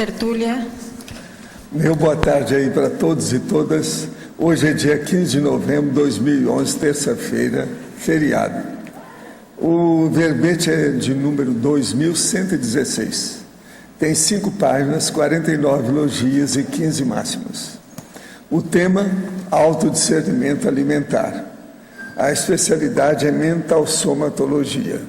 tertúlia. Meu boa tarde aí para todos e todas. Hoje é dia 15 de novembro de 2011, terça-feira, feriado. O verbete é de número 2116. Tem 5 páginas, 49 elogios e 15 máximas. O tema, autodiscernimento alimentar. A especialidade é mentalsomatologia.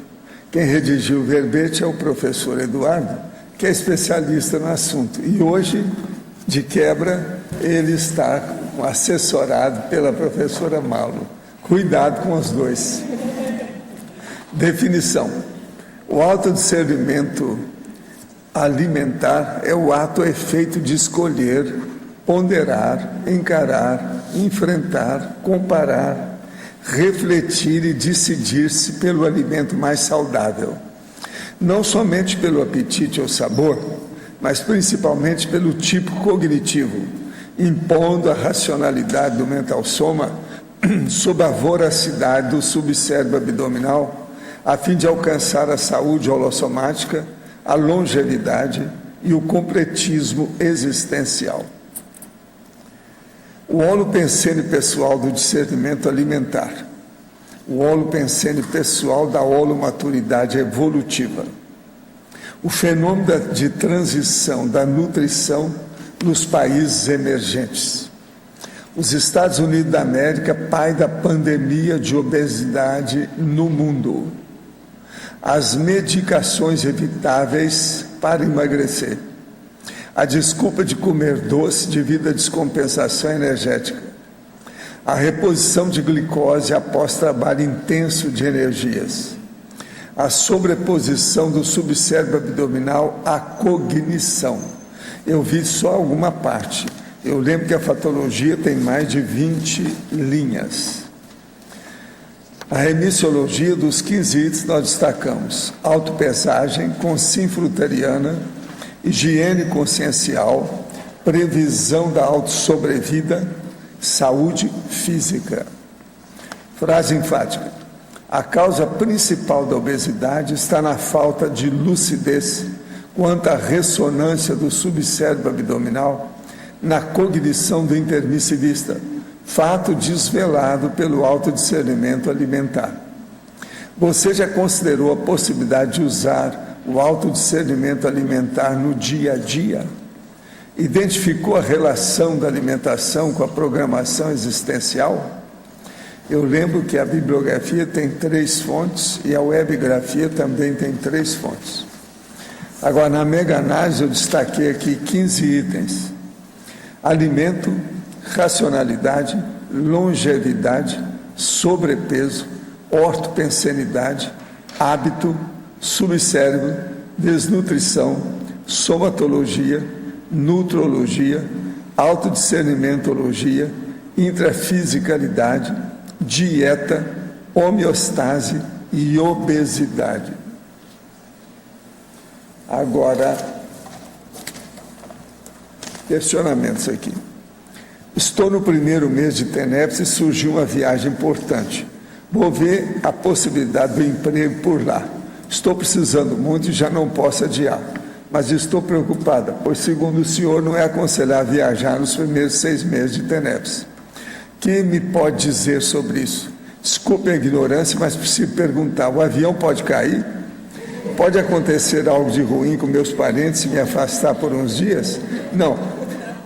Quem redigiu o verbete é o professor Eduardo, que é especialista no assunto. E hoje, de quebra, ele está assessorado pela professora Mauro. Cuidado com os dois. Definição. O autodiscernimento alimentar é o ato ou efeito de escolher, ponderar, encarar, enfrentar, comparar, refletir e decidir-se pelo alimento mais saudável. Não somente pelo apetite ou sabor, mas principalmente pelo tipo cognitivo, impondo a racionalidade do mental soma sob a voracidade do subcérebro abdominal, a fim de alcançar a saúde holossomática, a longevidade e o completismo existencial. O holopensene pessoal do discernimento alimentar, o holopensene pessoal da holomaturidade evolutiva, o fenômeno de transição da nutrição nos países emergentes. Os Estados Unidos da América, pai da pandemia de obesidade no mundo. As medicações evitáveis para emagrecer. A desculpa de comer doce devido à descompensação energética. A reposição de glicose após trabalho intenso de energias. A sobreposição do subcérebro abdominal à cognição. Eu vi só alguma parte. Eu lembro que a fatologia tem mais de 20 linhas. A remissiologia dos 15 itens nós destacamos: autopesagem, consciência higiene consciencial, previsão da autossobrevida, saúde física. Frase enfática. A causa principal da obesidade está na falta de lucidez quanto à ressonância do subcérebro abdominal na cognição do intermissivista, fato desvelado pelo autodiscernimento alimentar. Você já considerou a possibilidade de usar o autodiscernimento alimentar no dia a dia? Identificou a relação da alimentação com a programação existencial? Eu lembro que a bibliografia tem 3 fontes e a webgrafia também tem 3 fontes. Agora, na mega-análise, eu destaquei aqui 15 itens. Alimento, racionalidade, longevidade, sobrepeso, ortopensenidade, hábito, subcérebro, desnutrição, somatologia, nutrologia, autodiscernimentologia, intrafisicalidade, dieta, homeostase e obesidade. Agora, questionamentos aqui. Estou no primeiro mês de TENEPS e surgiu uma viagem importante. Vou ver a possibilidade do emprego por lá. Estou precisando muito e já não posso adiar. Mas estou preocupada, pois, segundo o senhor, não é aconselhável viajar nos primeiros 6 meses de TENEPS. O que me pode dizer sobre isso? Desculpe a ignorância, mas preciso perguntar: o avião pode cair? Pode acontecer algo de ruim com meus parentes se me afastar por uns dias? Não.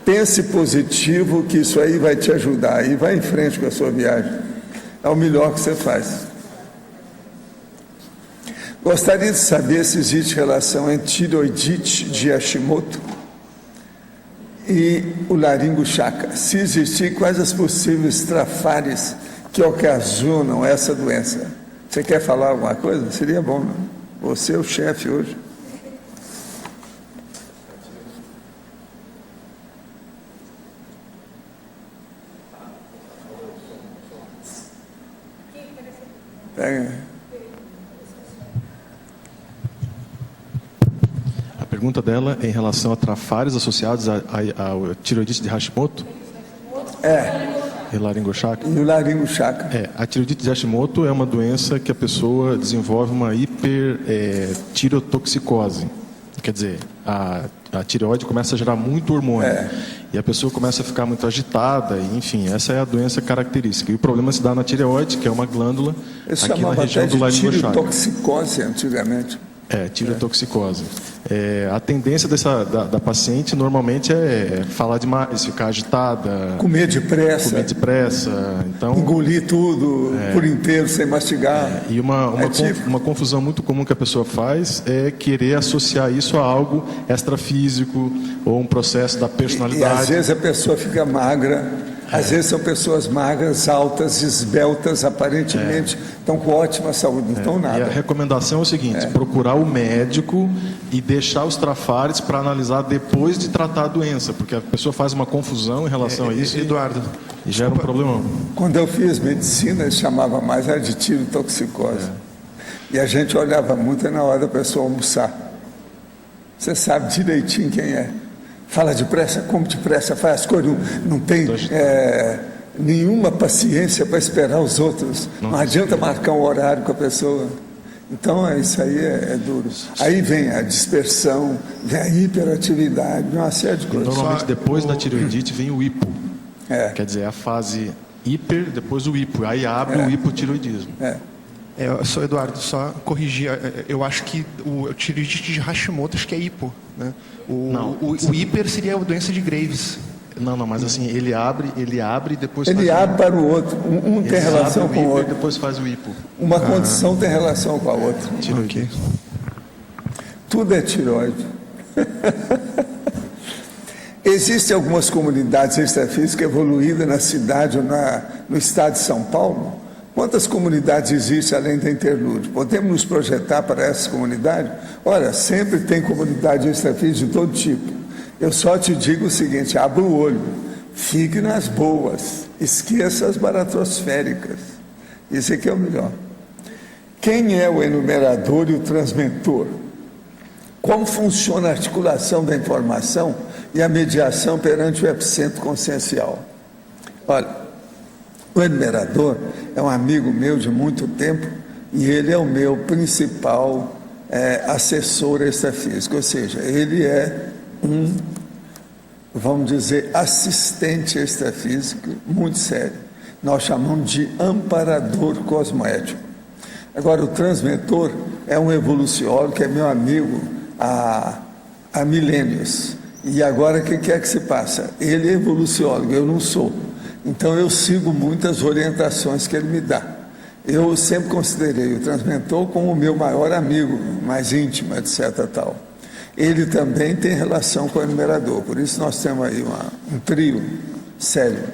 Pense positivo, que isso aí vai te ajudar. E vai em frente com a sua viagem. É o melhor que você faz. Gostaria de saber se existe relação entre tireoidite de Hashimoto e o laringo chakra. Se existir, quais as possíveis trafares que ocasionam essa doença? Você quer falar alguma coisa? Seria bom, não? Você é o chefe hoje. A pergunta dela é em relação a trafares associados à tireoidite de Hashimoto? E laringochakra? E o laringochakra. A tireoidite de Hashimoto é uma doença que a pessoa desenvolve uma hipertireotoxicose. Quer dizer, a tireoide começa a gerar muito hormônio. E a pessoa começa a ficar muito agitada, e, enfim, essa é a doença característica. E o problema se dá na tireoide, que é uma glândula aqui na região do laringo chakra. Tireotoxicose antigamente. Tireotoxicose. A tendência da paciente normalmente é falar demais, ficar agitada, comer depressa, então, engolir tudo por inteiro sem mastigar. E uma confusão muito comum que a pessoa faz é querer associar isso a algo extrafísico ou um processo da personalidade. E às vezes a pessoa fica magra. Às vezes são pessoas magras, altas, esbeltas, aparentemente estão com ótima saúde, não estão nada. E a recomendação é o seguinte: procurar o médico e deixar os trafares para analisar depois de tratar a doença, porque a pessoa faz uma confusão em relação a isso, Eduardo, e gera um problemão. Quando eu fiz medicina, eles chamavam mais de tireotoxicose. E a gente olhava muito na hora da pessoa almoçar. Você sabe direitinho quem é. Fala depressa, come depressa, faz as coisas, não tem nenhuma paciência para esperar os outros. Não adianta marcar um horário com a pessoa. Então, isso aí é duro. Aí vem a dispersão, vem a hiperatividade, vem uma série de coisas. Normalmente, depois da tireoidite, vem o hipo. Quer dizer, a fase hiper, depois o hipo. Aí abre o hipotireoidismo. Eu sou Eduardo, só corrigir. Eu acho que o tireoidite de Hashimoto, acho que é hipo, né? O hiper seria a doença de Graves. Não, mas assim, ele abre e depois ele faz abre para o outro. Um tem relação com o outro. E depois faz o hipo. Uma condição tem relação com a outra. Tireoide. Tudo é tireoide. Existem algumas comunidades extrafísicas evoluídas na cidade ou no estado de São Paulo. Quantas comunidades existem além da Interlúdio? Podemos nos projetar para essas comunidades? Olha, sempre tem comunidade extrafísica de todo tipo. Eu só te digo o seguinte: abra o olho, fique nas boas, esqueça as baratrosféricas. Isso aqui é o melhor. Quem é o enumerador e o transmentor? Como funciona a articulação da informação e a mediação perante o epicentro consciencial? Olha, o enumerador é um amigo meu de muito tempo e ele é o meu principal assessor extrafísico, ou seja, ele é vamos dizer, assistente extrafísico muito sério. Nós chamamos de amparador cosmoético. Agora, o transmentor é um evoluciólogo que é meu amigo há milênios. E agora, o que é que se passa? Ele é evoluciólogo, eu não sou. Então, eu sigo muitas orientações que ele me dá. Eu sempre considerei o transmentor como o meu maior amigo, mais íntimo, etc. tal. Ele também tem relação com o enumerador, por isso nós temos aí um trio sério.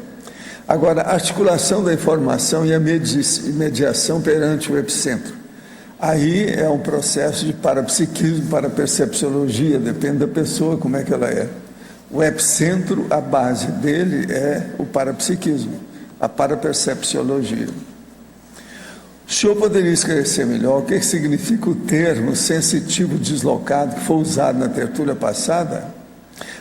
Agora, a articulação da informação e a mediação perante o epicentro. Aí é um processo de parapsiquismo, parapercepciologia, depende da pessoa, como é que ela é. O epicentro, a base dele é o parapsiquismo, a parapercepciologia. O senhor poderia esclarecer melhor o que significa o termo sensitivo deslocado que foi usado na tertúlia passada?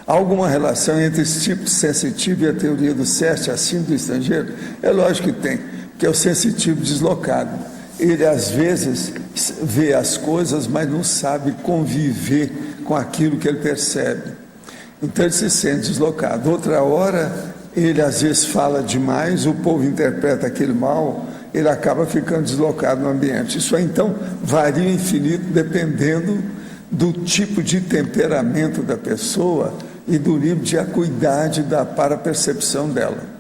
Há alguma relação entre esse tipo de sensitivo e a teoria do SEST, a síndrome do estrangeiro? É lógico que tem, que é o sensitivo deslocado. Ele, às vezes, vê as coisas, mas não sabe conviver com aquilo que ele percebe. Então, ele se sente deslocado. Outra hora, ele, às vezes, fala demais, o povo interpreta aquele mal, ele acaba ficando deslocado no ambiente. Isso aí, então, varia infinito, dependendo do tipo de temperamento da pessoa e do nível de acuidade da parapercepção dela.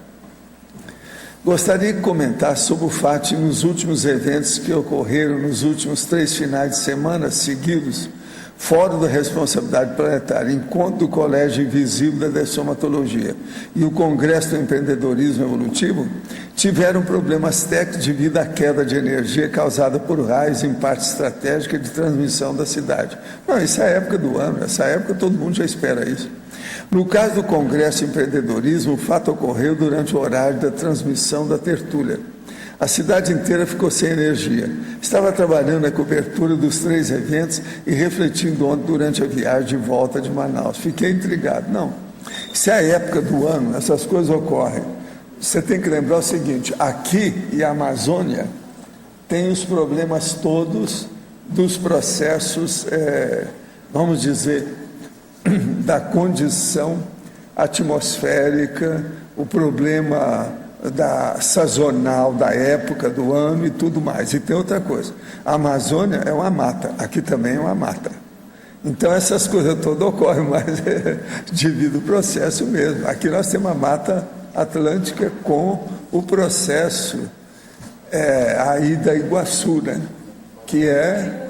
Gostaria de comentar sobre o fato de, nos últimos eventos que ocorreram nos últimos 3 finais de semana seguidos, Fórum da Responsabilidade Planetária, Encontro do Colégio Invisível da Dessomatologia e o Congresso do Empreendedorismo Evolutivo, tiveram problemas técnicos devido à queda de energia causada por raios em parte estratégica de transmissão da cidade. Não, isso é a época do ano, essa época todo mundo já espera isso. No caso do Congresso de Empreendedorismo, o fato ocorreu durante o horário da transmissão da tertúlia. A cidade inteira ficou sem energia. Estava trabalhando na cobertura dos 3 eventos e refletindo ontem durante a viagem de volta de Manaus. Fiquei intrigado. Não, isso é a época do ano, essas coisas ocorrem. Você tem que lembrar o seguinte: aqui e a Amazônia tem os problemas todos dos processos vamos dizer, da condição atmosférica, o problema sazonal da época do ano e tudo mais. E tem outra coisa, a Amazônia é uma mata, aqui também é uma mata. Então essas coisas todas ocorrem, mas devido ao processo mesmo. Aqui nós temos a Mata Atlântica com o processo aí da Iguaçu, né? Que é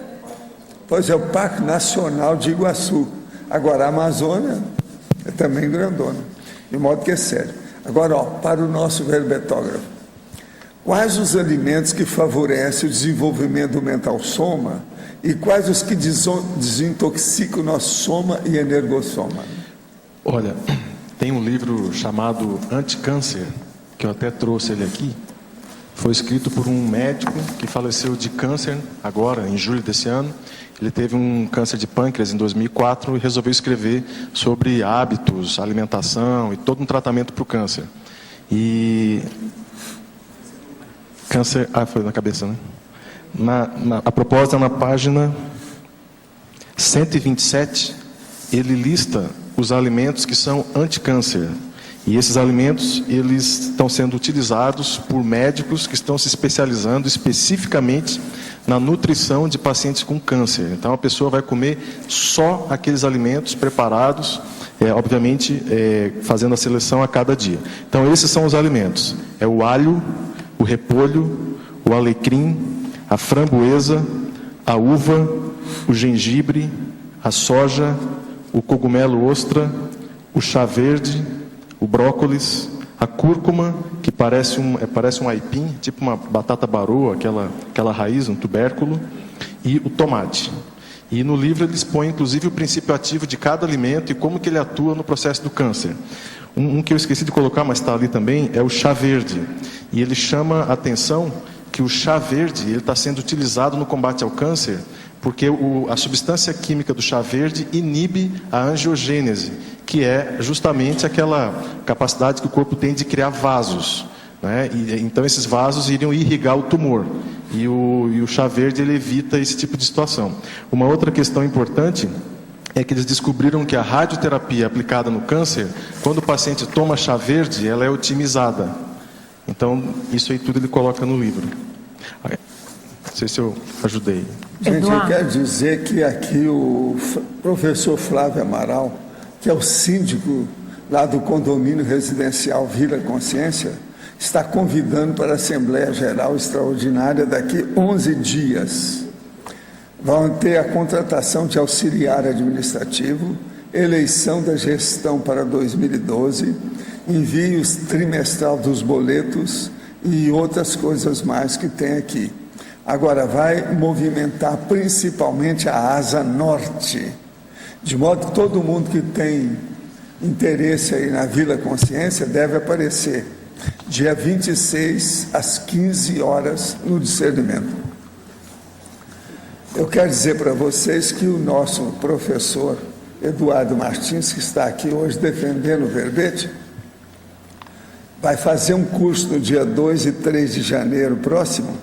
o Parque Nacional de Iguaçu. Agora a Amazônia é também grandona, de modo que é sério. Agora, para o nosso verbetógrafo, quais os alimentos que favorecem o desenvolvimento mental soma e quais os que desintoxicam o nosso soma e energossoma? Olha, tem um livro chamado Anticâncer, que eu até trouxe ele aqui. Foi escrito por um médico que faleceu de câncer agora, em julho desse ano. Ele teve um câncer de pâncreas em 2004 e resolveu escrever sobre hábitos, alimentação e todo um tratamento para o câncer. E câncer, foi na cabeça, né? A propósito, na página 127, ele lista os alimentos que são anticâncer. E esses alimentos, eles estão sendo utilizados por médicos que estão se especializando especificamente na nutrição de pacientes com câncer. Então, a pessoa vai comer só aqueles alimentos preparados, obviamente, fazendo a seleção a cada dia. Então, esses são os alimentos. É o alho, o repolho, o alecrim, a framboesa, a uva, o gengibre, a soja, o cogumelo ostra, o chá verde, o brócolis, a cúrcuma, que parece um aipim, tipo uma batata baroa, aquela raiz, um tubérculo, e o tomate. E no livro ele expõe, inclusive, o princípio ativo de cada alimento e como que ele atua no processo do câncer. Um que eu esqueci de colocar, mas está ali também, é o chá verde. E ele chama a atenção que o chá verde está sendo utilizado no combate ao câncer, porque a substância química do chá verde inibe a angiogênese, que é justamente aquela capacidade que o corpo tem de criar vasos, né? Então esses vasos iriam irrigar o tumor, e o chá verde ele evita esse tipo de situação. Uma outra questão importante é que eles descobriram que a radioterapia aplicada no câncer, quando o paciente toma chá verde, ela é otimizada. Então isso aí tudo ele coloca no livro. Não sei se eu ajudei. Gente, eu quero dizer que aqui o professor Flávio Amaral, que é o síndico lá do condomínio residencial Vila Consciência, está convidando para a Assembleia Geral Extraordinária daqui 11 dias. Vão ter a contratação de auxiliar administrativo, eleição da gestão para 2012, envios trimestral dos boletos e outras coisas mais que tem aqui. Agora vai movimentar principalmente a asa norte, de modo que todo mundo que tem interesse aí na Vila Consciência deve aparecer dia 26 às 15 horas no discernimento. Eu quero dizer para vocês que o nosso professor Eduardo Martins, que está aqui hoje defendendo o verbete, vai fazer um curso no dia 2 e 3 de janeiro próximo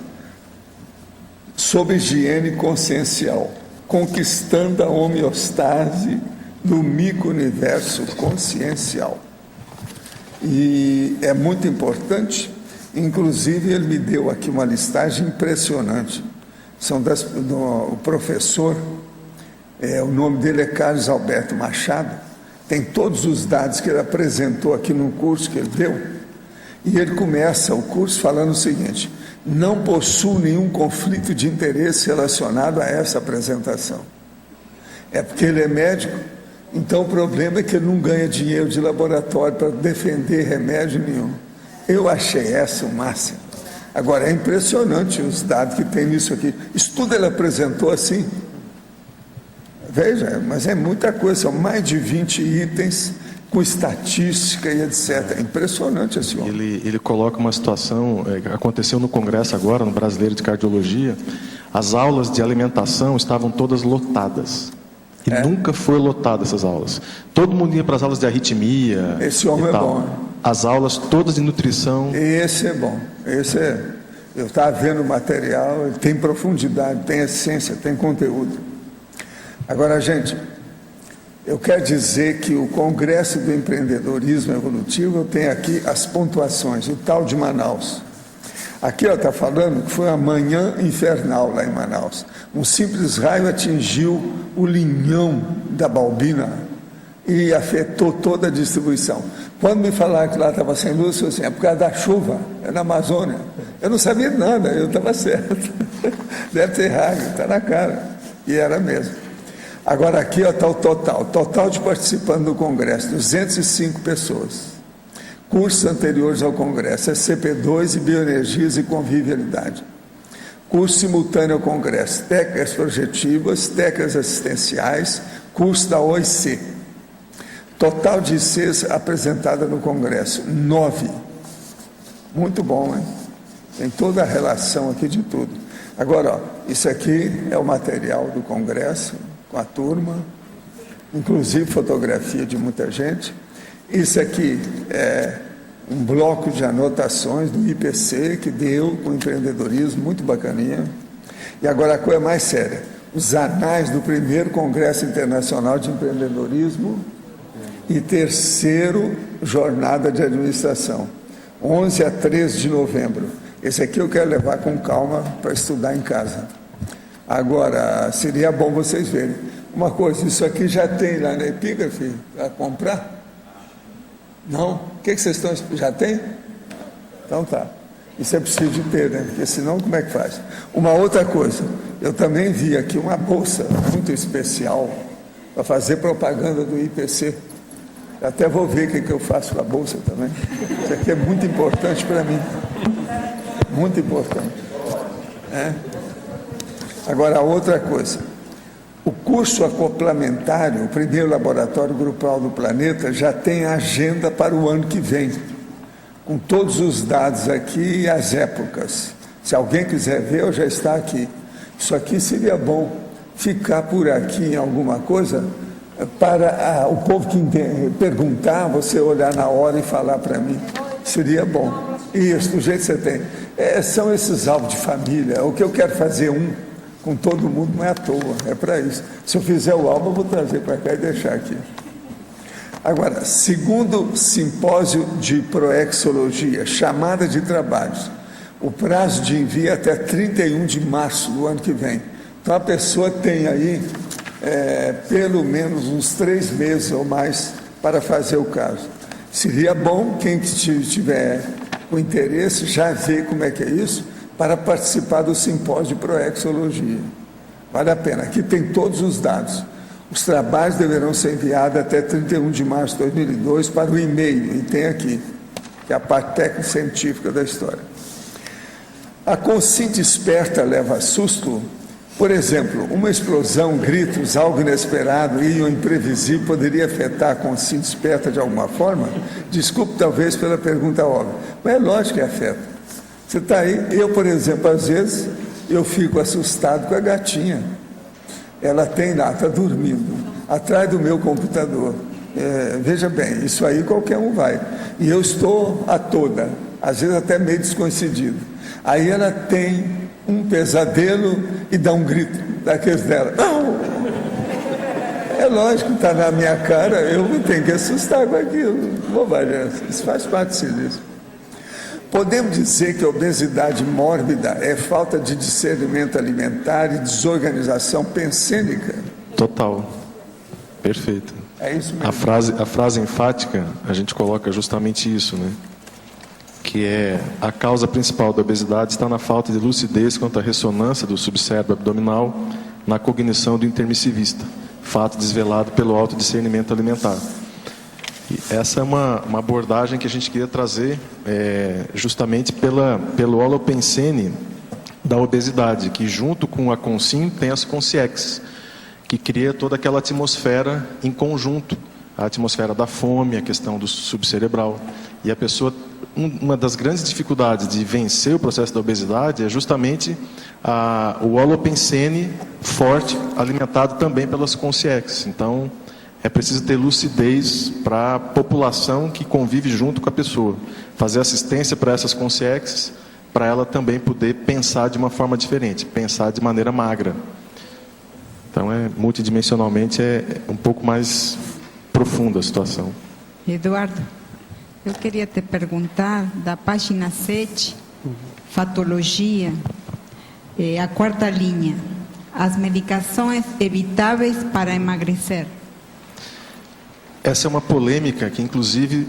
sobre higiene consciencial, conquistando a homeostase do micro-universo consciencial. E é muito importante, inclusive ele me deu aqui uma listagem impressionante. O professor, o nome dele é Carlos Alberto Machado, tem todos os dados que ele apresentou aqui no curso que ele deu, e ele começa o curso falando o seguinte: não possuo nenhum conflito de interesse relacionado a essa apresentação. É porque ele é médico, então o problema é que ele não ganha dinheiro de laboratório para defender remédio nenhum. Eu achei essa o máximo. Agora, é impressionante os dados que tem nisso aqui. Isso tudo ele apresentou assim. Veja, mas é muita coisa, são mais de 20 itens com estatística e etc. É impressionante esse homem. Ele coloca uma situação, aconteceu no Congresso agora, no Brasileiro de Cardiologia, as aulas de alimentação estavam todas lotadas. E nunca foi lotada essas aulas. Todo mundo ia para as aulas de arritmia. Esse homem é bom. As aulas todas de nutrição. Esse é bom. Eu estava vendo o material, ele tem profundidade, tem essência, tem conteúdo. Agora, gente, eu quero dizer que o Congresso do Empreendedorismo Evolutivo, eu tenho aqui as pontuações, o tal de Manaus. Aqui está falando que foi uma manhã infernal lá em Manaus. Um simples raio atingiu o linhão da Balbina e afetou toda a distribuição. Quando me falaram que lá estava sem luz, eu disse assim, é por causa da chuva, é na Amazônia. Eu não sabia nada, eu estava certo. Deve ter raio, está na cara. E era mesmo. Agora aqui está o total de participantes do Congresso, 205 pessoas. Cursos anteriores ao Congresso, SCP-2 e Bioenergias e Convivialidade. Curso simultâneo ao Congresso, técnicas projetivas, técnicas assistenciais, curso da OIC. Total de ICs apresentada no Congresso, 9. Muito bom, hein? Tem toda a relação aqui de tudo. Agora, ó, isso aqui é o material do Congresso, com a turma, inclusive fotografia de muita gente. Isso aqui é um bloco de anotações do IPC que deu com empreendedorismo, muito bacaninha. E agora a coisa mais séria, os anais do primeiro Congresso Internacional de Empreendedorismo e terceiro Jornada de Administração, 11 a 13 de novembro. Esse aqui eu quero levar com calma para estudar em casa. Agora, seria bom vocês verem. Uma coisa, isso aqui já tem lá na Epígrafe para comprar? Não? O que vocês estão... Já tem? Então tá. Isso é preciso de ter, né? Porque senão como é que faz? Uma outra coisa, eu também vi aqui uma bolsa muito especial para fazer propaganda do IPC. Até vou ver o que eu faço com a bolsa também. Isso aqui é muito importante para mim. Muito importante. É. Agora, outra coisa. O curso acoplamentário, o primeiro laboratório grupal do planeta, já tem agenda para o ano que vem, com todos os dados aqui e as épocas. Se alguém quiser ver, já está aqui. Isso aqui seria bom ficar por aqui em alguma coisa, para o povo que perguntar, você olhar na hora e falar para mim. Seria bom. Isso, do jeito que você tem. São esses álbuns de família. O que eu quero fazer com todo mundo não é à toa, é para isso. Se eu fizer o álbum, eu vou trazer para cá e deixar aqui. Agora, segundo simpósio de proexologia, chamada de trabalhos, o prazo de envio é até 31 de março do ano que vem. Então a pessoa tem aí pelo menos uns 3 meses ou mais para fazer o caso. Seria bom quem tiver com interesse já ver como é que é isso, para participar do simpósio de proexologia. Vale a pena. Aqui tem todos os dados. Os trabalhos deverão ser enviados até 31 de março de 2002 para o e-mail, e tem aqui, que é a parte técnico-científica da história. A consciência esperta leva susto. Por exemplo, uma explosão, gritos, algo inesperado e imprevisível poderia afetar a consciência esperta de alguma forma? Desculpe, talvez, pela pergunta óbvia, mas é lógico que afeta. Você está aí, eu, por exemplo, às vezes, eu fico assustado com a gatinha. Ela tem lá, está dormindo, atrás do meu computador. Veja bem, isso aí qualquer um vai. E eu estou a toda, às vezes até meio descoincidido. Aí ela tem um pesadelo e dá um grito daqueles dela. Não! É lógico, está na minha cara, eu tenho que assustar com aquilo. Bobagem essa, isso faz parte do serviço. Podemos dizer que a obesidade mórbida é falta de discernimento alimentar e desorganização pensênica? Total. Perfeito. É isso mesmo. A frase enfática, a gente coloca justamente isso, né? Que é a causa principal da obesidade está na falta de lucidez quanto à ressonância do subcérebro abdominal na cognição do intermissivista, fato desvelado pelo autodiscernimento alimentar. E essa é uma abordagem que a gente queria trazer justamente pelo holopensene da obesidade, que junto com a Consim tem as consciex, que cria toda aquela atmosfera em conjunto, a atmosfera da fome, a questão do subcerebral. E a pessoa, uma das grandes dificuldades de vencer o processo da obesidade é justamente o holopensene forte, alimentado também pelas consciex. Então, é preciso ter lucidez para a população que convive junto com a pessoa, fazer assistência para essas consciex, para ela também poder pensar de uma forma diferente, pensar de maneira magra. Então, multidimensionalmente, é um pouco mais profunda a situação. Eduardo, eu queria te perguntar, da página 7, fatologia, a quarta linha, as medicações evitáveis para emagrecer. Essa é uma polêmica que, inclusive,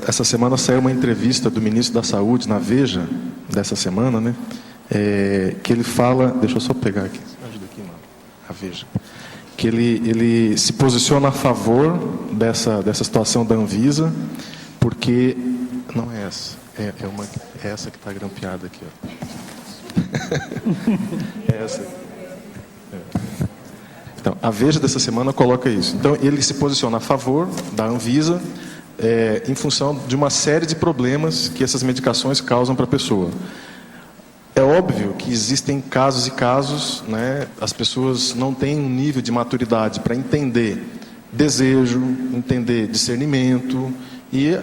essa semana saiu uma entrevista do ministro da Saúde na Veja, dessa semana, né? Que ele fala... Deixa eu só pegar aqui. Ajuda aqui, mano. A Veja. Que ele se posiciona a favor dessa situação da Anvisa, porque... Não é essa. É essa que está grampeada aqui, ó. É essa. Então, a Veja dessa semana coloca isso. Então, ele se posiciona a favor da Anvisa em função de uma série de problemas que essas medicações causam para a pessoa. É óbvio que existem casos e casos, né? As pessoas não têm um nível de maturidade para entender desejo, entender discernimento e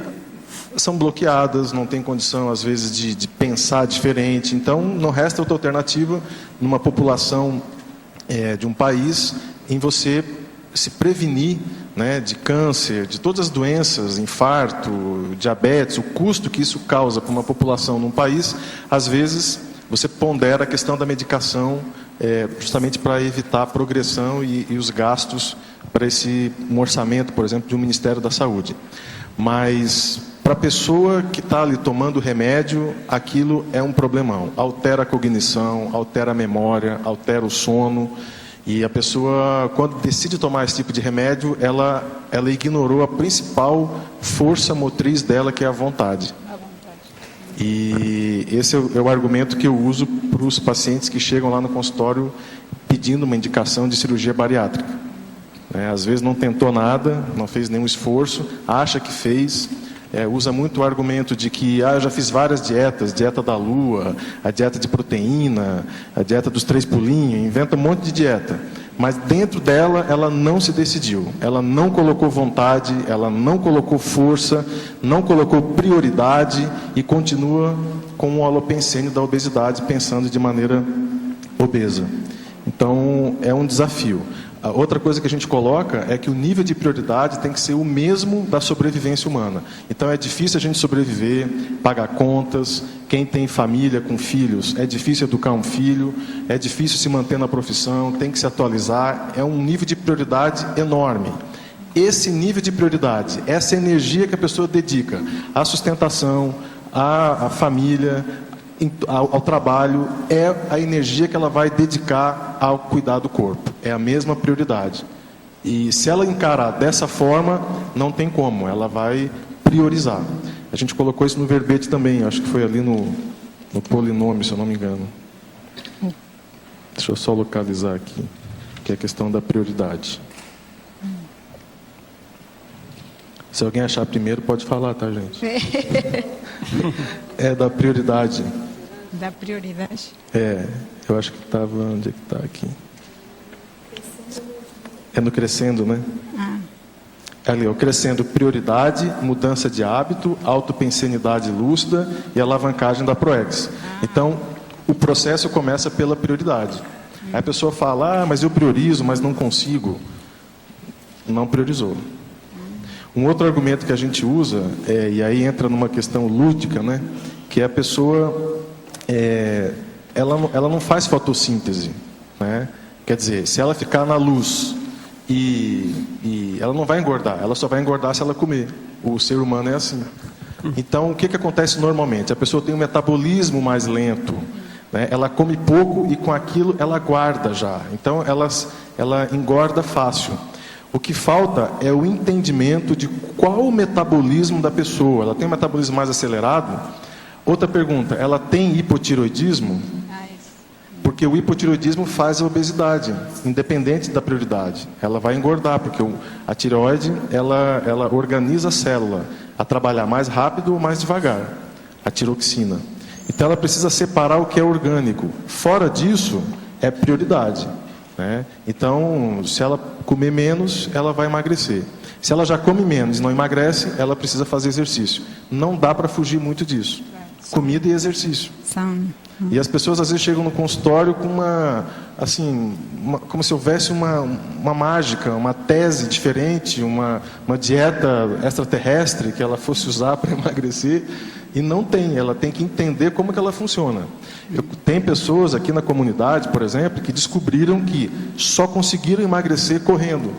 são bloqueadas, não têm condição, às vezes, de pensar diferente. Então, não resta outra alternativa numa população de um país em você se prevenir, né, de câncer, de todas as doenças, infarto, diabetes, o custo que isso causa para uma população num país. Às vezes, você pondera a questão da medicação justamente para evitar a progressão e os gastos para um orçamento, por exemplo, de um Ministério da Saúde. Mas, para a pessoa que está ali tomando remédio, aquilo é um problemão. Altera a cognição, altera a memória, altera o sono. E a pessoa, quando decide tomar esse tipo de remédio, ela ignorou a principal força motriz dela, que é a vontade. E esse é o argumento que eu uso para os pacientes que chegam lá no consultório pedindo uma indicação de cirurgia bariátrica. Às vezes não tentou nada, não fez nenhum esforço, acha que fez, usa muito o argumento de que eu já fiz várias dietas, dieta da lua, a dieta de proteína, a dieta dos 3 pulinhos, inventa um monte de dieta. Mas dentro dela, ela não se decidiu, ela não colocou vontade, ela não colocou força, não colocou prioridade e continua com o holopensene da obesidade, pensando de maneira obesa. Então, é um desafio. A outra coisa que a gente coloca é que o nível de prioridade tem que ser o mesmo da sobrevivência humana. Então é difícil a gente sobreviver, pagar contas, quem tem família com filhos, é difícil educar um filho, é difícil se manter na profissão, tem que se atualizar, é um nível de prioridade enorme. Esse nível de prioridade, essa energia que a pessoa dedica à sustentação, à família, ao trabalho, é a energia que ela vai dedicar ao cuidar do corpo. É a mesma prioridade. E se ela encarar dessa forma, não tem como, ela vai priorizar. A gente colocou isso no verbete também, acho que foi ali no polinômio, se eu não me engano. Deixa eu só localizar aqui, que é a questão da prioridade. Se alguém achar primeiro, pode falar, tá, gente? É da prioridade. Da prioridade? Eu acho que estava... Onde é que está aqui? É no crescendo, né? Ali, o crescendo, prioridade, mudança de hábito, autopensenidade lúcida e alavancagem da PROEX. Então, o processo começa pela prioridade. Aí a pessoa fala, mas eu priorizo, mas não consigo. Não priorizou. Um outro argumento que a gente usa, e aí entra numa questão lúdica, né? Que a pessoa, ela não faz fotossíntese, né? Quer dizer, se ela ficar na luz e ela não vai engordar, ela só vai engordar se ela comer. O ser humano é assim. Então, o que acontece normalmente? A pessoa tem um metabolismo mais lento, né? Ela come pouco e com aquilo ela guarda já. Então, ela engorda fácil. O que falta é o entendimento de qual o metabolismo da pessoa. Ela tem um metabolismo mais acelerado? Outra pergunta, ela tem hipotiroidismo? Porque o hipotiroidismo faz a obesidade, independente da prioridade. Ela vai engordar, porque a tireoide, ela organiza a célula a trabalhar mais rápido ou mais devagar, a tiroxina. Então ela precisa separar o que é orgânico. Fora disso, é prioridade. Né? Então, se ela comer menos, ela vai emagrecer. Se ela já come menos e não emagrece, ela precisa fazer exercício. Não dá para fugir muito disso. comida e exercício. E as pessoas às vezes chegam no consultório com como se houvesse uma mágica, uma tese diferente, uma dieta extraterrestre que ela fosse usar para emagrecer, e não tem, ela tem que entender como que ela funciona. Tem pessoas aqui na comunidade, por exemplo, que descobriram que só conseguiram emagrecer correndo.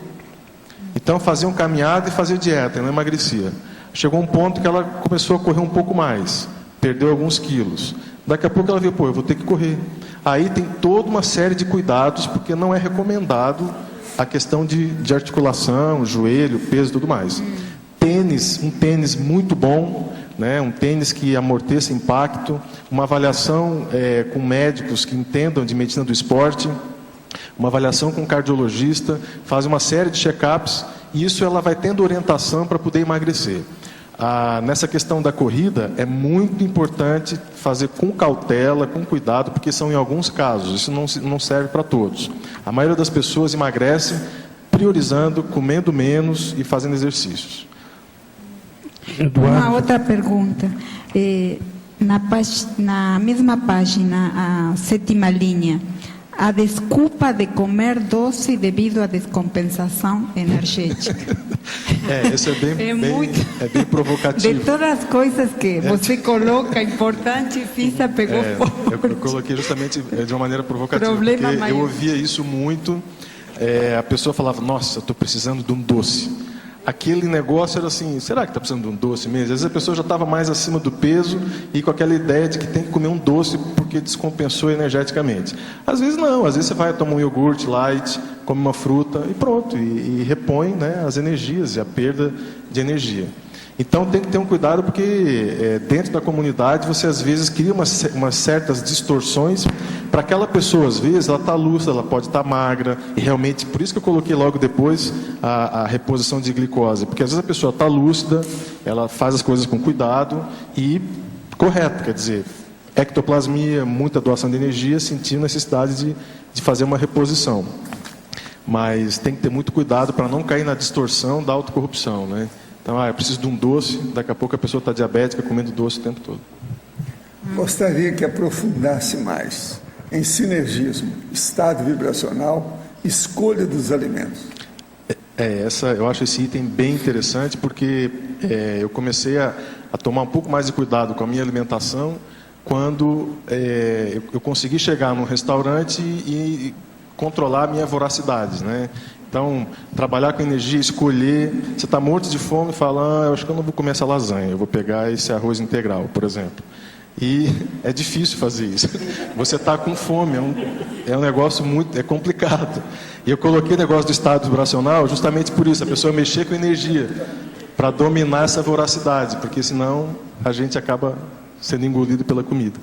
Então faziam caminhada e faziam dieta, e não emagrecia. Chegou um ponto que ela começou a correr um pouco mais, perdeu alguns quilos. Daqui a pouco ela viu, eu vou ter que correr. Aí tem toda uma série de cuidados, porque não é recomendado a questão de articulação, joelho, peso e tudo mais. Um tênis muito bom, né? Um tênis que amorteça impacto, uma avaliação com médicos que entendam de medicina do esporte, uma avaliação com cardiologista, faz uma série de check-ups, e isso ela vai tendo orientação para poder emagrecer. Nessa questão da corrida, é muito importante fazer com cautela, com cuidado, porque são em alguns casos, isso não serve para todos. A maioria das pessoas emagrece priorizando, comendo menos e fazendo exercícios. Uma outra pergunta. Na mesma página, a 7ª linha, a desculpa de comer doce devido à descompensação energética. Isso é bem provocativo. De todas as coisas que você coloca importantes, Cissa pegou forte. Eu coloquei justamente de uma maneira provocativa, Problema porque maior. eu ouvia isso muito. A pessoa falava, nossa, eu estou precisando de um doce. Aquele negócio era assim, será que está precisando de um doce mesmo? Às vezes a pessoa já estava mais acima do peso e com aquela ideia de que tem que comer um doce porque descompensou energeticamente. Às vezes não, às vezes você vai tomar um iogurte light, come uma fruta e pronto, e repõe, né, as energias e a perda de energia. Então tem que ter um cuidado, porque dentro da comunidade você às vezes cria umas certas distorções para aquela pessoa. Às vezes ela está lúcida, ela pode estar magra, e realmente, por isso que eu coloquei logo depois a reposição de glicose, porque às vezes a pessoa está lúcida, ela faz as coisas com cuidado e correto, quer dizer, ectoplasmia, muita doação de energia, sentindo necessidade de fazer uma reposição. Mas tem que ter muito cuidado para não cair na distorção da autocorrupção, né? Então, eu preciso de um doce, daqui a pouco a pessoa está diabética, comendo doce o tempo todo. Gostaria que aprofundasse mais em sinergismo, estado vibracional, escolha dos alimentos. Eu acho esse item bem interessante, porque eu comecei a tomar um pouco mais de cuidado com a minha alimentação quando eu consegui chegar num restaurante e controlar a minha voracidade, né? Então, trabalhar com energia, escolher. Você está morto de fome e fala, eu acho que eu não vou comer essa lasanha, eu vou pegar esse arroz integral, por exemplo. E é difícil fazer isso. Você está com fome, é um negócio muito complicado. E eu coloquei o negócio do estado vibracional justamente por isso, a pessoa mexer com energia, para dominar essa voracidade, porque senão a gente acaba sendo engolido pela comida.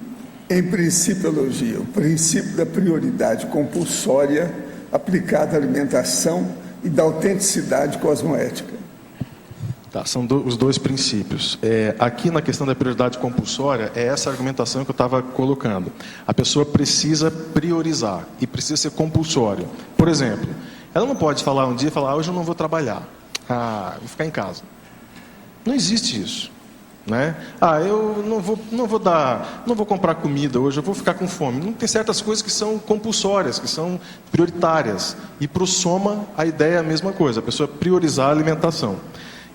Em principiologia, o princípio da prioridade compulsória aplicada à alimentação e da autenticidade cosmoética. São os dois princípios. Aqui na questão da prioridade compulsória, é essa argumentação que eu estava colocando. A pessoa precisa priorizar e precisa ser compulsório. Por exemplo, ela não pode falar um dia, hoje eu não vou trabalhar, vou ficar em casa. Não existe isso. Né? Eu não vou comprar comida hoje, eu vou ficar com fome. Não, tem certas coisas que são compulsórias, que são prioritárias. E para o soma, a ideia é a mesma coisa, a pessoa priorizar a alimentação.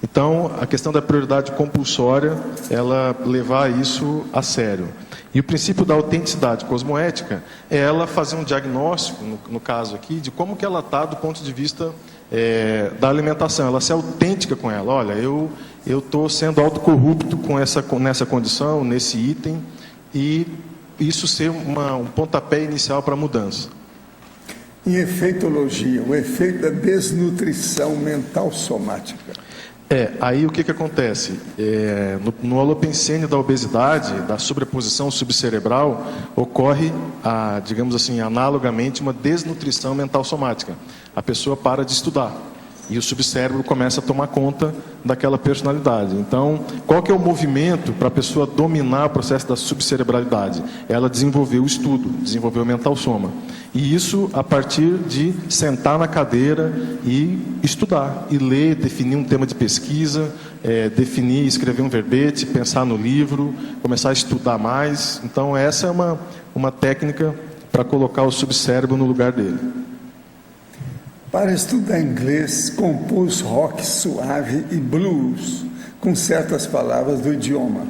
Então, a questão da prioridade compulsória, ela levar isso a sério. E o princípio da autenticidade cosmoética é ela fazer um diagnóstico, no caso aqui, de como que ela está do ponto de vista da alimentação. Ela ser autêntica com ela. Olha, eu estou sendo autocorrupto nessa condição, nesse item, e isso ser um pontapé inicial para a mudança. Em efeitologia, o efeito da desnutrição mental somática. Aí o que acontece? No holopensene da obesidade, da sobreposição subcerebral, ocorre, digamos assim, analogamente, uma desnutrição mental somática. A pessoa para de estudar e o subcérebro começa a tomar conta daquela personalidade. Então, qual que é o movimento para a pessoa dominar o processo da subcerebralidade? Ela desenvolveu o estudo, desenvolveu o mental soma. E isso a partir de sentar na cadeira e estudar, e ler, definir um tema de pesquisa, definir, escrever um verbete, pensar no livro, começar a estudar mais. Então essa é uma técnica para colocar o subcérebro no lugar dele. Para estudar inglês, compus rock suave e blues com certas palavras do idioma.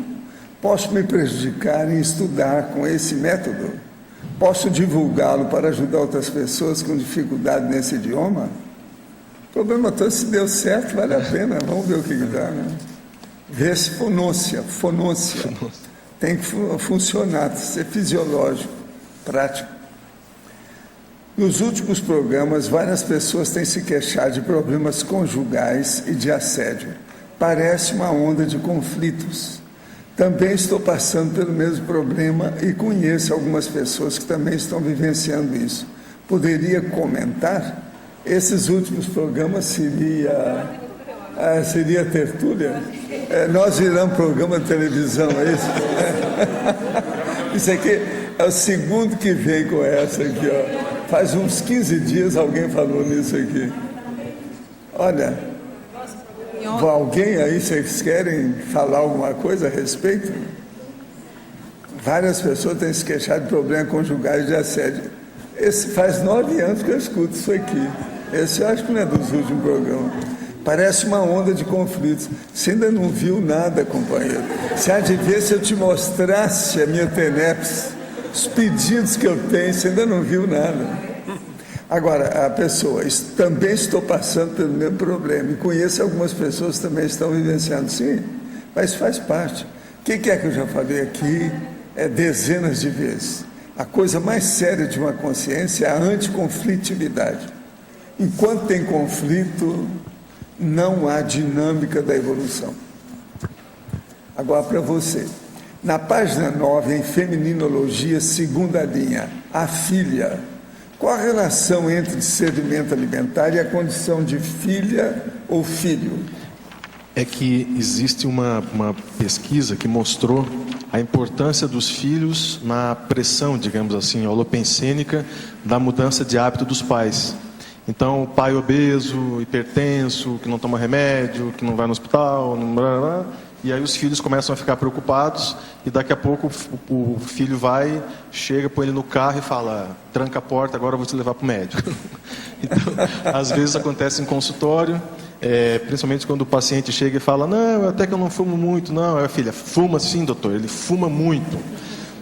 Posso me prejudicar em estudar com esse método? Posso divulgá-lo para ajudar outras pessoas com dificuldade nesse idioma? O problema todo, se deu certo, vale a pena. Vamos ver o que dá, né? Ver se fonôncia. Tem que funcionar, ser fisiológico, prático. Nos últimos programas, várias pessoas têm se queixado de problemas conjugais e de assédio. Parece uma onda de conflitos. Também estou passando pelo mesmo problema e conheço algumas pessoas que também estão vivenciando isso. Poderia comentar? Esses últimos programas seria tertúlia? Nós viramos programa de televisão, é isso? Isso aqui é o segundo que vem com essa aqui, ó. Faz uns 15 dias alguém falou nisso aqui. Olha, alguém aí, vocês querem falar alguma coisa a respeito? Várias pessoas têm se queixado de problemas conjugais de assédio. Faz 9 anos que eu escuto isso aqui. Esse eu acho que não é dos últimos programas. Parece uma onda de conflitos. Você ainda não viu nada, companheiro. Você há de ver se eu te mostrasse a minha TENEPS, os pedidos que eu tenho, você ainda não viu nada. Agora, a pessoa, também estou passando pelo mesmo problema, e conheço algumas pessoas que também estão vivenciando, sim, mas faz parte. O que é que eu já falei aqui dezenas de vezes? A coisa mais séria de uma consciência é a anticonflitividade. Enquanto tem conflito, não há dinâmica da evolução. Agora, para você. Na página 9, em Feminologia, segunda linha, a filha. Qual a relação entre discernimento alimentar e a condição de filha ou filho? É que existe uma pesquisa que mostrou a importância dos filhos na pressão, digamos assim, holopensênica da mudança de hábito dos pais. Então, o pai obeso, hipertenso, que não toma remédio, que não vai no hospital, e aí os filhos começam a ficar preocupados e daqui a pouco o filho chega, põe ele no carro e fala: tranca a porta, agora eu vou te levar para o médico. Então, às vezes acontece em consultório, principalmente quando o paciente chega e fala: não, até que eu não fumo muito. Não, a filha: fuma sim, doutor, ele fuma muito.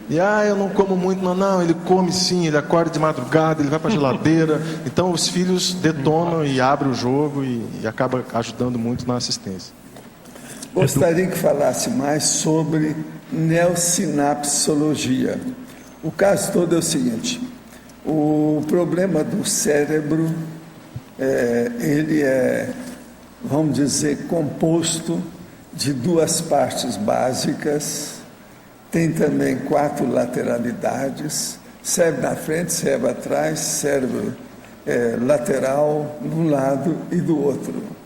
E eu não como muito. Não, ele come sim, ele acorda de madrugada, ele vai para a geladeira. Então os filhos detonam e abrem o jogo e acaba ajudando muito na assistência. Gostaria que falasse mais sobre neossinapsologia. O caso todo é o seguinte: o problema do cérebro, ele vamos dizer, composto de 2 partes básicas, tem também 4 lateralidades, cérebro na frente, cérebro atrás, cérebro lateral de um lado e do outro.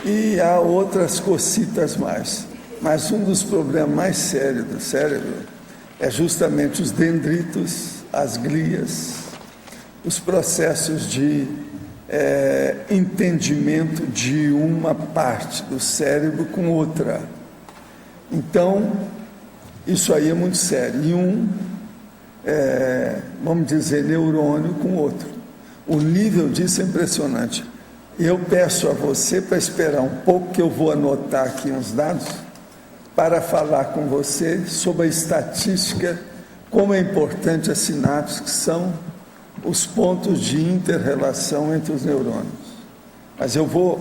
E há outras cocitas mais. Mas um dos problemas mais sérios do cérebro é justamente os dendritos, as glias, os processos de entendimento de uma parte do cérebro com outra. Então, isso aí é muito sério. E vamos dizer, neurônio com outro. O nível disso é impressionante. Eu peço a você para esperar um pouco, que eu vou anotar aqui uns dados para falar com você sobre a estatística, como é importante as sinapses, que são os pontos de inter-relação entre os neurônios. Mas eu vou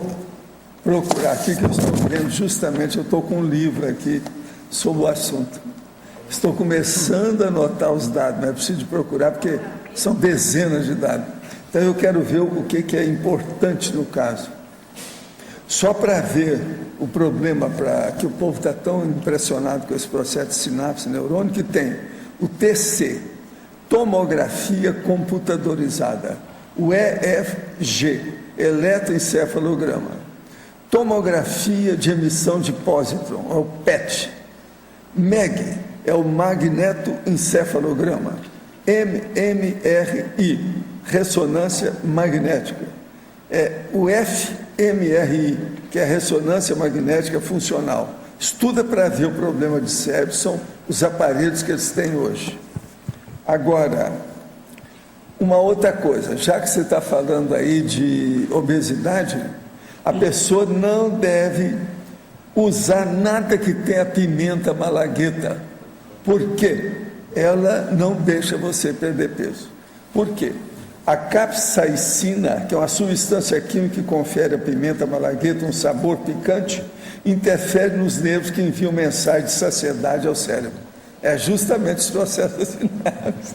procurar aqui, que eu estou vendo justamente, eu estou com um livro aqui sobre o assunto. Estou começando a anotar os dados, mas é preciso procurar, porque são dezenas de dados. Então eu quero ver o que é importante no caso. Só para ver o problema, que o povo está tão impressionado com esse processo de sinapse neurônio, que tem o TC, tomografia computadorizada, o EFG, eletroencefalograma, tomografia de emissão de pósitron, é o PET, MEG, é o magnetoencefalograma, MRI, ressonância magnética. O fMRI, que é a ressonância magnética funcional. Estuda para ver o problema de cérebro, são os aparelhos que eles têm hoje. Agora, uma outra coisa, já que você está falando aí de obesidade, a pessoa não deve usar nada que tenha pimenta malagueta. Por quê? Ela não deixa você perder peso. Por quê? A capsaicina, que é uma substância química que confere à pimenta malagueta um sabor picante, interfere nos nervos que enviam mensagem de saciedade ao cérebro. É justamente os processos sinapses.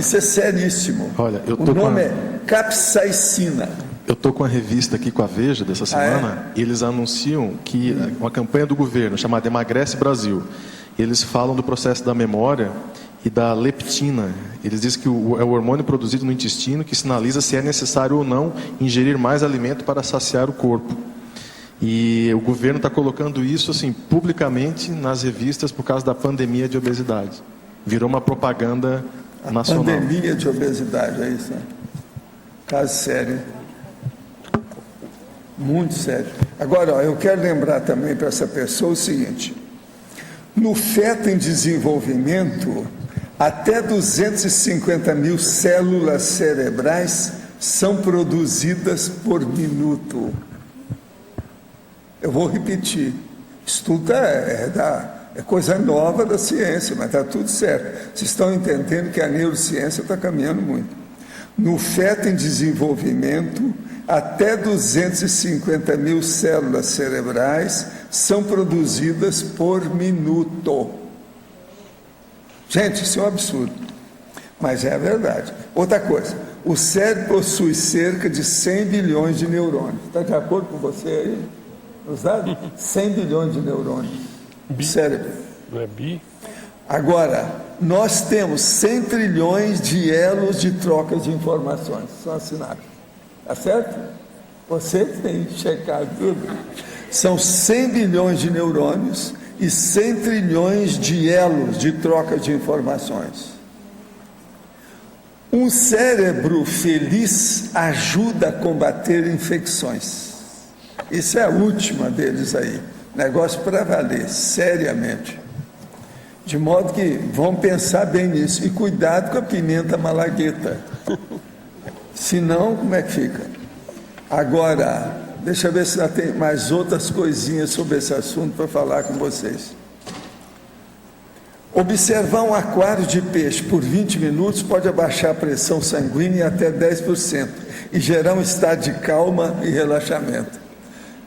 Isso é seríssimo. Olha, o nome é capsaicina. Eu estou com a revista aqui, com a Veja, dessa semana, e eles anunciam que uma campanha do governo chamada Emagrece Brasil. Eles falam do processo da memória e da leptina. Eles dizem que é o hormônio produzido no intestino que sinaliza se é necessário ou não ingerir mais alimento para saciar o corpo. E o governo está colocando isso assim publicamente nas revistas por causa da pandemia de obesidade. Virou uma propaganda nacional. Pandemia de obesidade, é isso, né? Caso sério. Muito sério. Agora, eu quero lembrar também para essa pessoa o seguinte: no feto em desenvolvimento, até 250 mil células cerebrais são produzidas por minuto. Eu vou repetir. Estudo é coisa nova da ciência, mas está tudo certo. Vocês estão entendendo que a neurociência está caminhando muito. No feto em desenvolvimento, até 250 mil células cerebrais são produzidas por minuto. Gente, isso é um absurdo, mas é a verdade. Outra coisa, o cérebro possui cerca de 100 bilhões de neurônios. Está de acordo com você aí? Os dados? 100 bilhões de neurônios. Cérebro. Não é bi? Agora, nós temos 100 trilhões de elos de troca de informações. São as sinapses. Tá certo? Você tem que checar tudo. São 100 bilhões de neurônios e 100 trilhões de elos de troca de informações. Um cérebro feliz ajuda a combater infecções. Isso é a última deles aí. Negócio para valer, seriamente. De modo que vão pensar bem nisso. E cuidado com a pimenta malagueta. Senão, como é que fica? Agora, deixa eu ver se já tem mais outras coisinhas sobre esse assunto para falar com vocês. Observar um aquário de peixe por 20 minutos pode abaixar a pressão sanguínea em até 10% e gerar um estado de calma e relaxamento.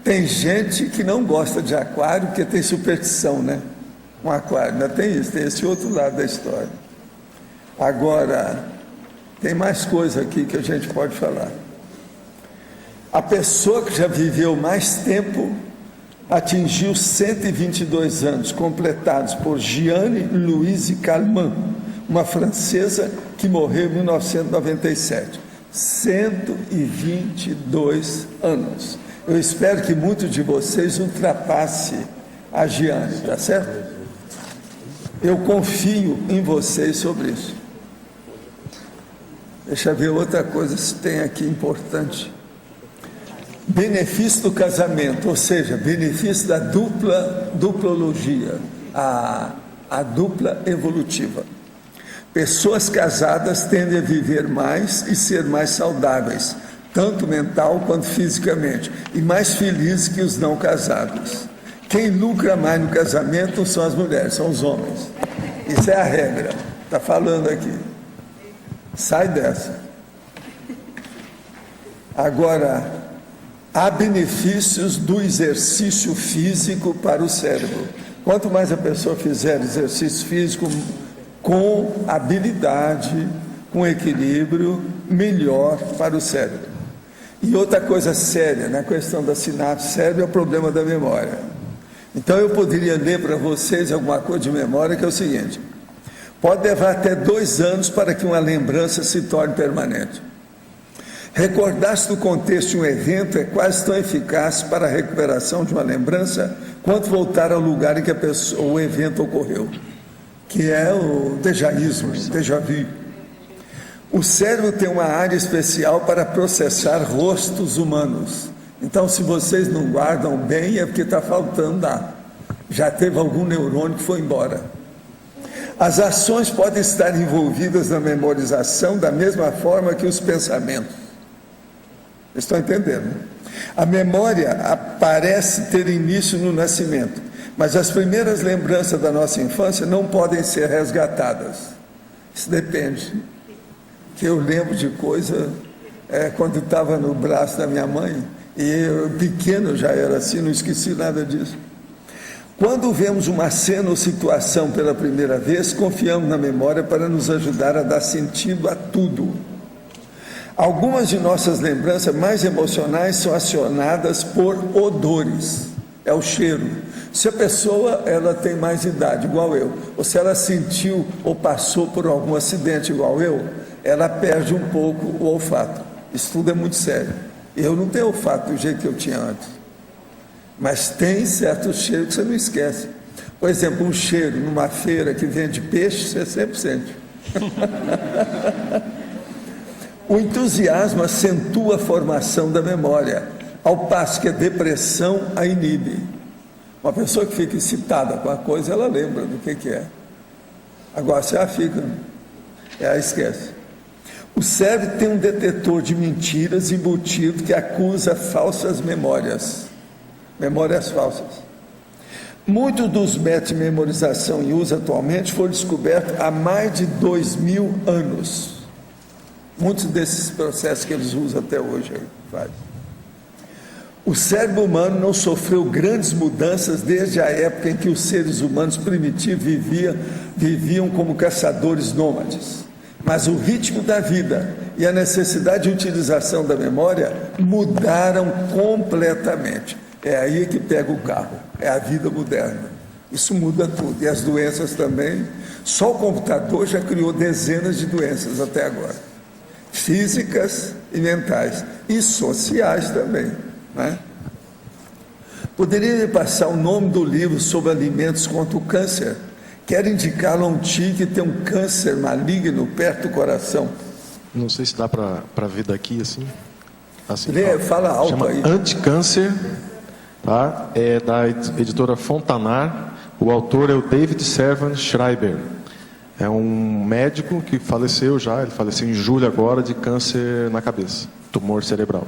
Tem gente que não gosta de aquário porque tem superstição, né? Um aquário, ainda tem isso, tem esse outro lado da história. Agora, tem mais coisa aqui que a gente pode falar. A pessoa que já viveu mais tempo atingiu 122 anos, completados por Jeanne Louise Calment, uma francesa que morreu em 1997. 122 anos. Eu espero que muitos de vocês ultrapasse a Jeanne, tá certo? Eu confio em vocês sobre isso. Deixa eu ver outra coisa se tem aqui importante. Benefício do casamento, ou seja, benefício da duplologia, a dupla evolutiva. Pessoas casadas tendem a viver mais e ser mais saudáveis, tanto mental quanto fisicamente, e mais felizes que os não casados. Quem lucra mais no casamento não são as mulheres, são os homens. Isso é a regra, está falando aqui. Sai dessa. Agora, há benefícios do exercício físico para o cérebro. Quanto mais a pessoa fizer exercício físico com habilidade, com equilíbrio, melhor para o cérebro. E outra coisa séria na questão da sinapse cérebro é o problema da memória. Então eu poderia ler para vocês alguma coisa de memória que é o seguinte: pode levar até 2 anos para que uma lembrança se torne permanente. Recordar-se do contexto de um evento é quase tão eficaz para a recuperação de uma lembrança quanto voltar ao lugar em que o evento ocorreu. que é o dejaísmo, déjà vu. O cérebro tem uma área especial para processar rostos humanos. Então, se vocês não guardam bem, é porque está faltando lá. Já teve algum neurônio que foi embora. As ações podem estar envolvidas na memorização da mesma forma que os pensamentos. Estão entendendo? A memória parece ter início no nascimento, mas as primeiras lembranças da nossa infância não podem ser resgatadas. Isso depende. Que eu lembro de coisa quando estava no braço da minha mãe, e eu pequeno já era assim, não esqueci nada disso. Quando vemos uma cena ou situação pela primeira vez, confiamos na memória para nos ajudar a dar sentido a tudo. Algumas de nossas lembranças mais emocionais são acionadas por odores. É o cheiro. Se a pessoa ela tem mais idade, igual eu, ou se ela sentiu ou passou por algum acidente igual eu, ela perde um pouco o olfato. Isso tudo é muito sério. Eu não tenho olfato do jeito que eu tinha antes. Mas tem certo cheiro que você não esquece. Por exemplo, um cheiro numa feira que vende peixe, você sempre sente. O entusiasmo acentua a formação da memória, ao passo que a depressão a inibe. Uma pessoa que fica excitada com a coisa, ela lembra do que é. Agora, se ela fica, ela esquece. O cérebro tem um detetor de mentiras embutido que acusa falsas memórias. Memórias falsas. Muitos dos métodos de memorização em uso atualmente foram descobertos há mais de 2000 anos. Muitos desses processos que eles usam até hoje. O cérebro humano não sofreu grandes mudanças desde a época em que os seres humanos primitivos viviam como caçadores nômades. Mas o ritmo da vida e a necessidade de utilização da memória mudaram completamente. É aí que pega o carro, é a vida moderna. Isso muda tudo, e as doenças também. Só o computador já criou dezenas de doenças até agora, físicas e mentais, e sociais também, né? Poderia me passar o nome do livro sobre alimentos contra o câncer? Quero indicá-lo a um tio que tem um câncer maligno perto do coração. Não sei se dá para ver daqui assim. Fala alto. Chama aí. Anticâncer, tá? É da editora Fontanar. O autor é o David Servan Schreiber. É um médico que faleceu já, ele faleceu em julho agora, de câncer na cabeça, tumor cerebral.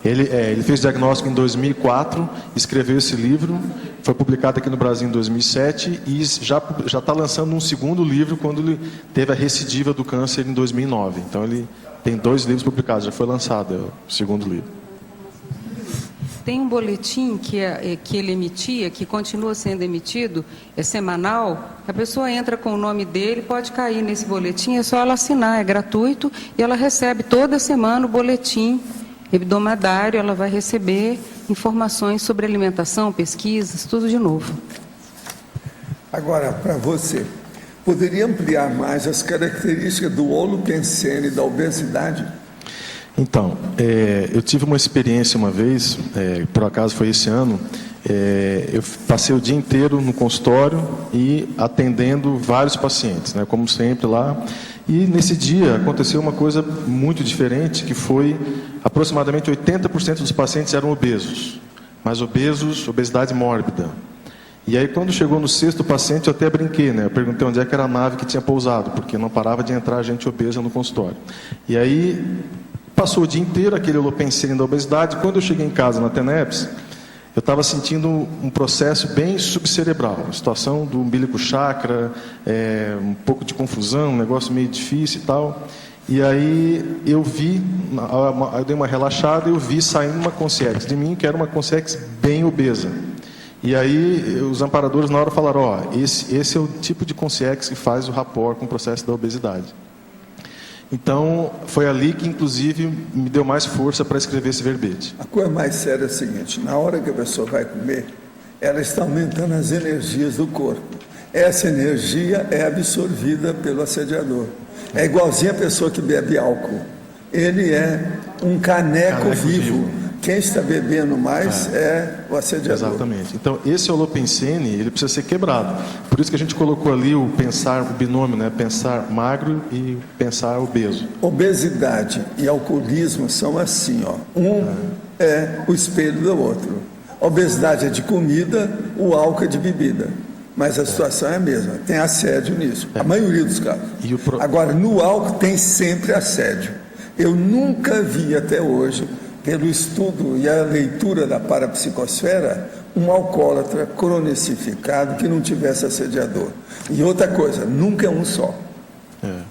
Ele fez diagnóstico em 2004, escreveu esse livro, foi publicado aqui no Brasil em 2007 e já está lançando um segundo livro quando ele teve a recidiva do câncer em 2009. Então ele tem 2 livros publicados, já foi lançado o segundo livro. Tem um boletim que ele emitia, que continua sendo emitido, é semanal. A pessoa entra com o nome dele, pode cair nesse boletim, é só ela assinar, é gratuito, e ela recebe toda semana o boletim hebdomadário, ela vai receber informações sobre alimentação, pesquisas, tudo de novo. Agora, para você, poderia ampliar mais as características do holopensene e da obesidade? Então, eu tive uma experiência uma vez, por acaso foi esse ano, eu passei o dia inteiro no consultório e atendendo vários pacientes, né, como sempre lá, e nesse dia aconteceu uma coisa muito diferente, que foi aproximadamente 80% dos pacientes eram obesos, mas obesidade mórbida. E aí quando chegou no 6º paciente eu até brinquei, né, eu perguntei onde é que era a nave que tinha pousado, porque não parava de entrar gente obesa no consultório. E aí passou o dia inteiro aquele holopensene da obesidade. Quando eu cheguei em casa na TENEPS, eu estava sentindo um processo bem subcerebral, uma situação do umbilico chakra, um pouco de confusão, um negócio meio difícil e tal. E aí eu dei uma relaxada e eu vi saindo uma consciência de mim, que era uma consciência bem obesa. E aí os amparadores na hora falaram, esse é o tipo de consciência que faz o rapport com o processo da obesidade. Então, foi ali que, inclusive, me deu mais força para escrever esse verbete. A coisa mais séria é a seguinte: na hora que a pessoa vai comer, ela está aumentando as energias do corpo. Essa energia é absorvida pelo assediador. É igualzinho a pessoa que bebe álcool. Ele é um caneco vivo. quem está bebendo mais é o assediador. Exatamente. Então, esse holopensene, ele precisa ser quebrado. Por isso que a gente colocou ali o binômio, né? Pensar magro e pensar obeso. Obesidade e alcoolismo são assim, ó. É o espelho do outro. Obesidade é de comida, o álcool é de bebida. Mas a situação é a mesma. Tem assédio nisso. A maioria dos casos. Agora, no álcool tem sempre assédio. Eu nunca vi até hoje, pelo estudo e a leitura da parapsicosfera, um alcoólatra cronicificado que não tivesse assediador. E outra coisa, nunca é um só.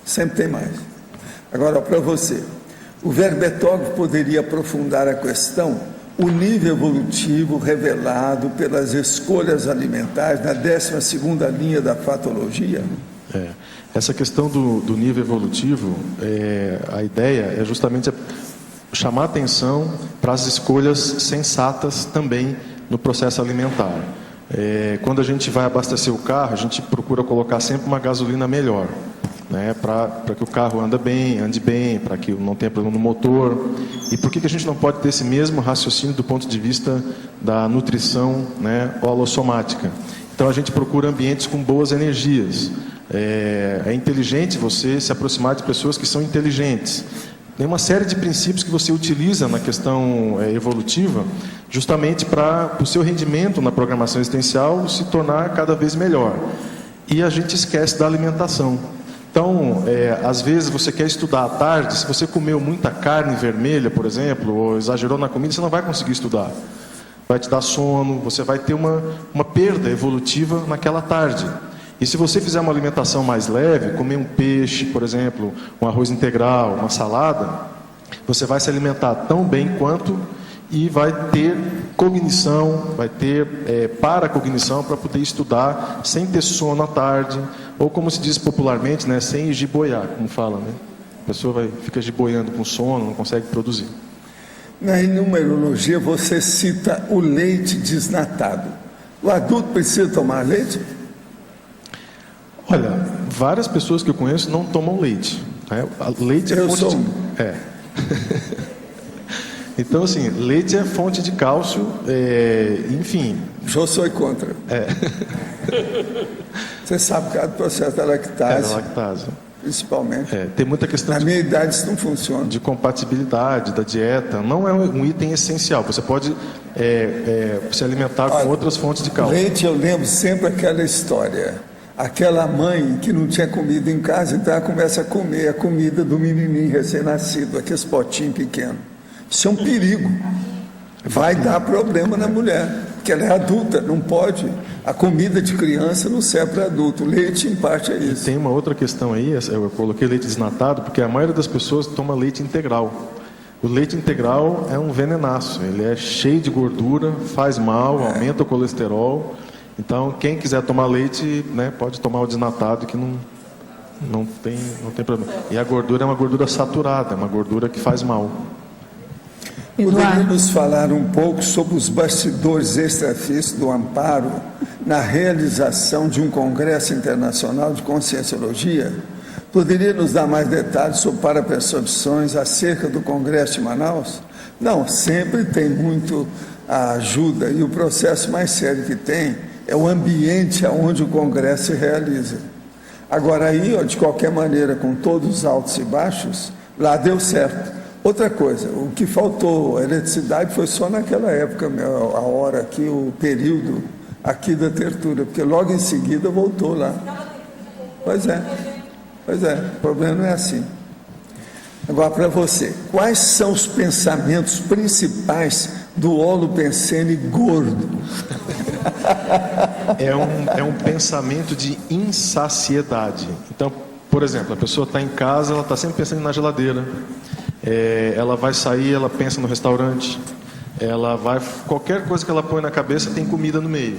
Sempre tem mais. Agora, para você, o verbetógrafo poderia aprofundar a questão, o nível evolutivo revelado pelas escolhas alimentares na 12ª linha da fatologia? Essa questão do nível evolutivo, a ideia é justamente chamar atenção para as escolhas sensatas também no processo alimentar. Quando a gente vai abastecer o carro, a gente procura colocar sempre uma gasolina melhor, né, para que o carro ande bem, para que não tenha problema no motor. E por que a gente não pode ter esse mesmo raciocínio do ponto de vista da nutrição, né, holossomática? Então a gente procura ambientes com boas energias. É inteligente você se aproximar de pessoas que são inteligentes. Tem uma série de princípios que você utiliza na questão evolutiva, justamente para o seu rendimento na programação existencial se tornar cada vez melhor. E a gente esquece da alimentação. Então, às vezes você quer estudar à tarde, se você comeu muita carne vermelha, por exemplo, ou exagerou na comida, você não vai conseguir estudar. Vai te dar sono, você vai ter uma perda evolutiva naquela tarde. E se você fizer uma alimentação mais leve, comer um peixe, por exemplo, um arroz integral, uma salada, você vai se alimentar tão bem quanto e vai ter cognição, vai ter paracognição para poder estudar sem ter sono à tarde, ou como se diz popularmente, né, sem giboiar, como fala, né? A pessoa fica giboiando com sono, não consegue produzir. Na numerologia você cita o leite desnatado. O adulto precisa tomar leite? Olha, várias pessoas que eu conheço não tomam leite. Né? Leite é fonte de... Então, assim, leite é fonte de cálcio, enfim. Eu sou contra. Você sabe que é do processo da lactase. Da lactase. Principalmente. Tem muita questão. Na minha idade isso não funciona. De compatibilidade da dieta. Não é um item essencial. Você pode se alimentar com outras fontes de cálcio. Leite, eu lembro sempre aquela história. Aquela mãe que não tinha comida em casa, então ela começa a comer a comida do menininho recém-nascido, aqueles potinhos pequenos. Isso é um perigo. Vai dar problema na mulher, porque ela é adulta, não pode. A comida de criança não serve para adulto. O leite, em parte, é isso. E tem uma outra questão aí, eu coloquei leite desnatado, porque a maioria das pessoas toma leite integral. O leite integral é um venenaço, ele é cheio de gordura, faz mal, aumenta o colesterol. Então, quem quiser tomar leite, né, pode tomar o desnatado, que não tem problema. E a gordura é uma gordura saturada, é uma gordura que faz mal. Poderia nos falar um pouco sobre os bastidores extrafísicos do Amparo na realização de um congresso internacional de conscienciologia? Poderia nos dar mais detalhes sobre parapercepções acerca do congresso de Manaus? Não, sempre tem muito ajuda, e o processo mais sério que tem é o ambiente onde o congresso se realiza. Agora aí, ó, de qualquer maneira, com todos os altos e baixos, lá deu certo. Outra coisa, o que faltou, a eletricidade foi só naquela época, a hora aqui, o período aqui da tertúlia, porque logo em seguida voltou lá. Pois é, o problema não é assim. Agora, para você, quais são os pensamentos principais do holopensene gordo? É um pensamento de insaciedade. Então, por exemplo, a pessoa está em casa, ela está sempre pensando na geladeira. Ela vai sair, ela pensa no restaurante. Qualquer coisa que ela põe na cabeça tem comida no meio.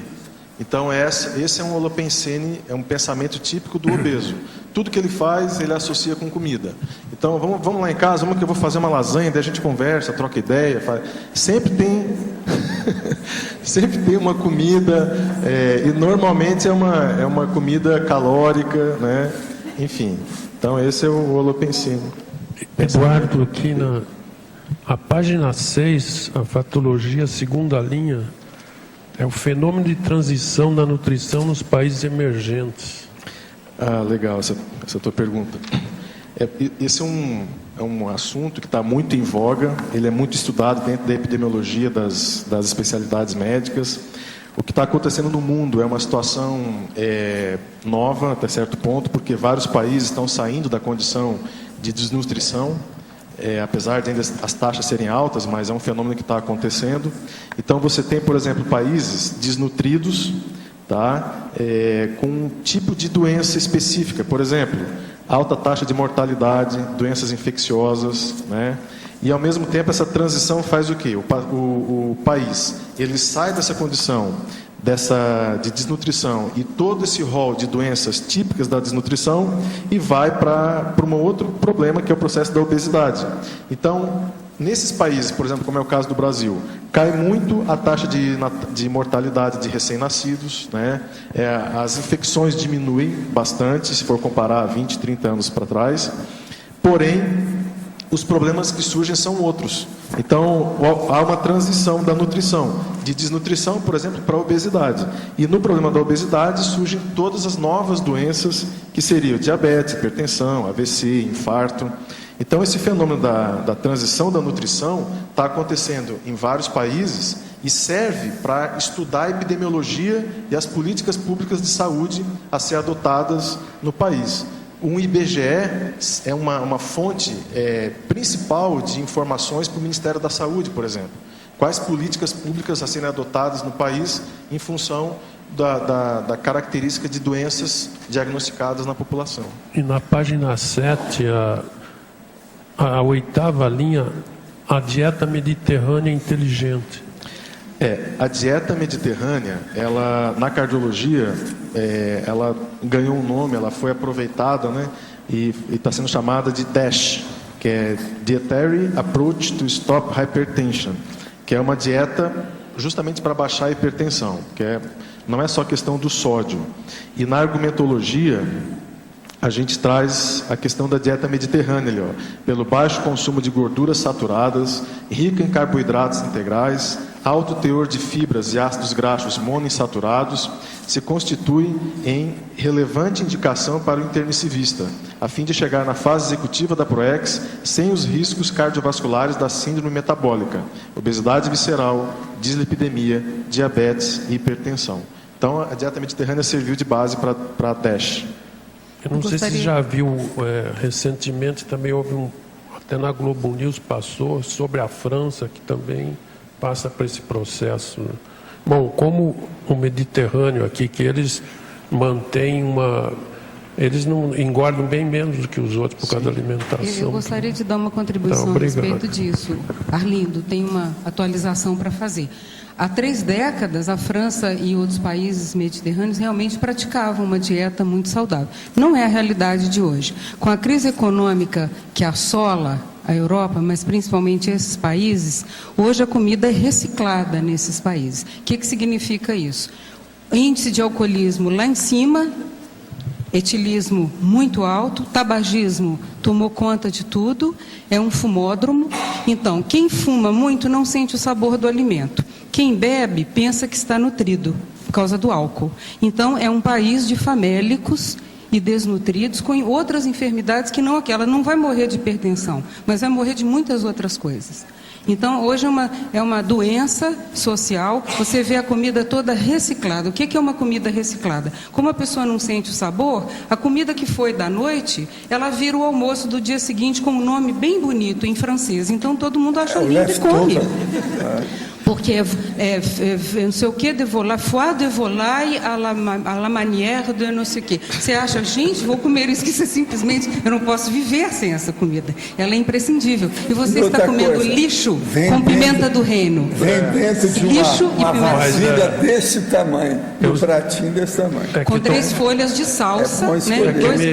Então esse é um holopensene, é um pensamento típico do obeso. Tudo que ele faz, ele associa com comida. Então vamos lá em casa, vamos que eu vou fazer uma lasanha, daí a gente conversa, troca ideia, sempre tem uma comida, e normalmente é uma comida calórica, né? Enfim, então esse é o holopensene. Eduardo, aqui A página 6, a fatologia, segunda linha, é o fenômeno de transição da nutrição nos países emergentes. Ah, legal essa tua pergunta. Esse é um assunto que está muito em voga, ele é muito estudado dentro da epidemiologia das especialidades médicas. O que está acontecendo no mundo é uma situação nova, até certo ponto, porque vários países estão saindo da condição de desnutrição, apesar de ainda as taxas serem altas, mas é um fenômeno que está acontecendo. Então você tem, por exemplo, países desnutridos, tá? Com um tipo de doença específica, por exemplo, alta taxa de mortalidade, doenças infecciosas, né? E ao mesmo tempo essa transição faz o quê? O país, ele sai dessa condição de desnutrição e todo esse rol de doenças típicas da desnutrição e vai para um outro problema, que é o processo da obesidade. Então, nesses países, por exemplo, como é o caso do Brasil, cai muito a taxa de mortalidade de recém-nascidos, né? As infecções diminuem bastante, se for comparar 20, 30 anos para trás, porém, os problemas que surgem são outros. Então, há uma transição da nutrição, de desnutrição, por exemplo, para a obesidade. E no problema da obesidade surgem todas as novas doenças, que seriam diabetes, hipertensão, AVC, infarto. Então, esse fenômeno da transição da nutrição está acontecendo em vários países e serve para estudar a epidemiologia e as políticas públicas de saúde a ser adotadas no país. O IBGE é uma fonte principal de informações para o Ministério da Saúde, por exemplo. Quais políticas públicas a serem adotadas no país em função da característica de doenças diagnosticadas na população. E na página 7, a 8ª linha, a dieta mediterrânea inteligente. A dieta mediterrânea, ela, na cardiologia, ela ganhou um nome, ela foi aproveitada, né, e está sendo chamada de DASH, que é Dietary Approach to Stop Hypertension, que é uma dieta justamente para baixar a hipertensão, não é só questão do sódio. E na argumentologia, a gente traz a questão da dieta mediterrânea, ali, pelo baixo consumo de gorduras saturadas, rica em carboidratos integrais, alto teor de fibras e ácidos graxos monoinsaturados, se constitui em relevante indicação para o internecivista, a fim de chegar na fase executiva da PROEX sem os riscos cardiovasculares da síndrome metabólica, obesidade visceral, dislipidemia, diabetes e hipertensão. Então, a dieta mediterrânea serviu de base para a DASH. Eu não sei se você já viu, recentemente também houve até na Globo News passou, sobre a França, que também passa por esse processo. Bom, como o Mediterrâneo aqui, que eles mantêm eles não engordam bem menos do que os outros por causa da alimentação. Eu gostaria de dar uma contribuição a respeito disso. Arlindo, tem uma atualização para fazer. Há 3 décadas, a França e outros países mediterrâneos realmente praticavam uma dieta muito saudável. Não é a realidade de hoje. Com a crise econômica que assola a Europa, mas principalmente esses países, hoje a comida é reciclada nesses países. O que significa isso? Índice de alcoolismo lá em cima, etilismo muito alto, tabagismo tomou conta de tudo, é um fumódromo. Então, quem fuma muito não sente o sabor do alimento. Quem bebe pensa que está nutrido por causa do álcool. Então, é um país de famélicos e desnutridos com outras enfermidades que não aquela. Não vai morrer de hipertensão, mas vai morrer de muitas outras coisas. Então, hoje é uma doença social. Você vê a comida toda reciclada. O que é uma comida reciclada? Como a pessoa não sente o sabor, a comida que foi da noite, ela vira o almoço do dia seguinte com um nome bem bonito em francês. Então, todo mundo acha lindo e come. Porque não sei o que de volaille, foie de volaille à la manière de não sei o que. Você acha, gente, vou comer isso, que você simplesmente, eu não posso viver sem essa comida. Ela é imprescindível. E você está comendo lixo com pimenta do reino. Vem dentro de uma vasilha desse tamanho, um pratinho desse tamanho. Com 3 folhas de salsa, 2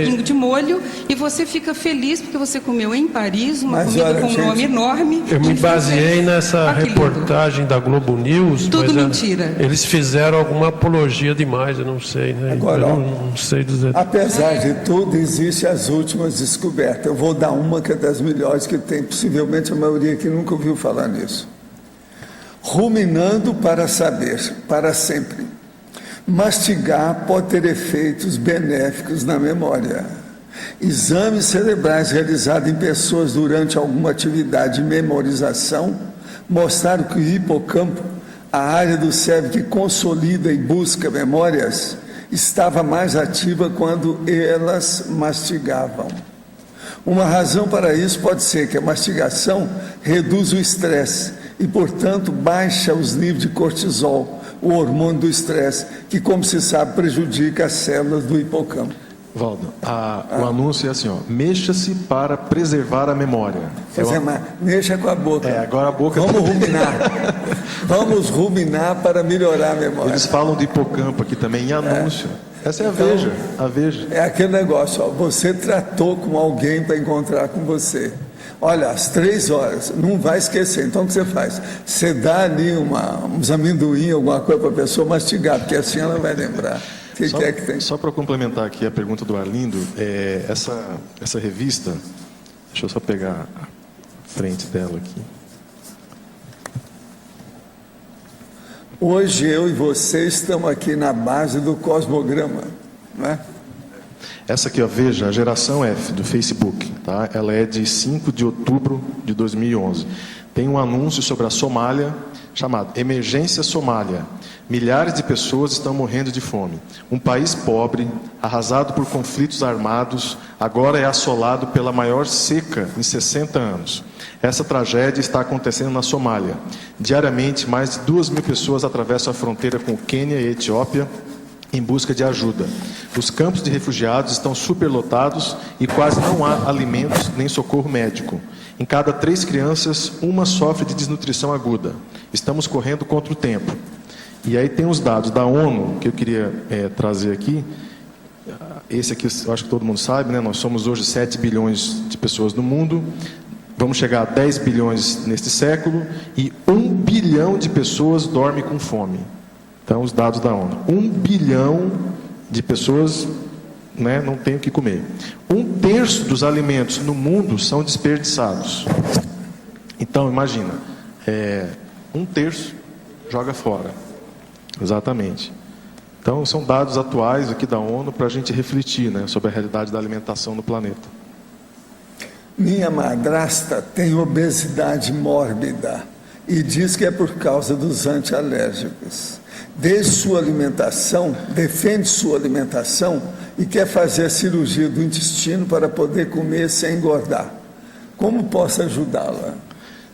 pingos de molho, e você fica feliz porque você comeu em Paris uma comida com um nome enorme. Eu me baseei nessa reportagem reportagem da Globo News. Tudo mentira. Eles fizeram alguma apologia demais, eu não sei, né? Agora, eu não sei dizer. Apesar de tudo, existem as últimas descobertas. Eu vou dar uma que é das melhores que tem, possivelmente a maioria aqui nunca ouviu falar nisso. Ruminando para saber, para sempre. Mastigar pode ter efeitos benéficos na memória. Exames cerebrais realizados em pessoas durante alguma atividade de memorização mostraram que o hipocampo, a área do cérebro que consolida e busca memórias, estava mais ativa quando elas mastigavam. Uma razão para isso pode ser que a mastigação reduz o estresse e, portanto, baixa os níveis de cortisol, o hormônio do estresse, que, como se sabe, prejudica as células do hipocampo. Valdo, o anúncio é assim, ó, mexa-se para preservar a memória. Mexa com a boca. Agora a boca... Vamos ruminar. Vamos ruminar para melhorar a memória. Eles falam de hipocampo aqui também em anúncio. Essa é a Veja. É aquele negócio, ó, você tratou com alguém para encontrar com você. Olha, às 3 horas, não vai esquecer. Então o que você faz? Você dá ali uns amendoim, alguma coisa para a pessoa mastigar, porque assim ela vai lembrar. Só para complementar aqui a pergunta do Arlindo, essa revista, deixa eu só pegar a frente dela aqui. Hoje eu e você estamos aqui na base do cosmograma, não é? Essa aqui, ó, veja, a geração F do Facebook, tá? Ela é de 5 de outubro de 2011. Tem um anúncio sobre a Somália, chamado Emergência Somália. Milhares de pessoas estão morrendo de fome. Um país pobre, arrasado por conflitos armados, agora é assolado pela maior seca em 60 anos. Essa tragédia está acontecendo na Somália. Diariamente, mais de 2.000 pessoas atravessam a fronteira com o Quênia e a Etiópia em busca de ajuda. Os campos de refugiados estão superlotados e quase não há alimentos nem socorro médico. Em cada 3 crianças, uma sofre de desnutrição aguda. Estamos correndo contra o tempo. E aí tem os dados da ONU, que eu queria trazer aqui. Esse aqui, eu acho que todo mundo sabe, né? Nós somos hoje 7 bilhões de pessoas no mundo. Vamos chegar a 10 bilhões neste século. E 1 bilhão de pessoas dorme com fome. Então, os dados da ONU. 1 bilhão de pessoas, né, não tem o que comer. 1/3 dos alimentos no mundo são desperdiçados. Então, imagina, 1/3 joga fora. Exatamente. Então, são dados atuais aqui da ONU para a gente refletir, né, sobre a realidade da alimentação no planeta. Minha madrasta tem obesidade mórbida e diz que é por causa dos antialérgicos. Defende sua alimentação e quer fazer a cirurgia do intestino para poder comer sem engordar. Como posso ajudá-la?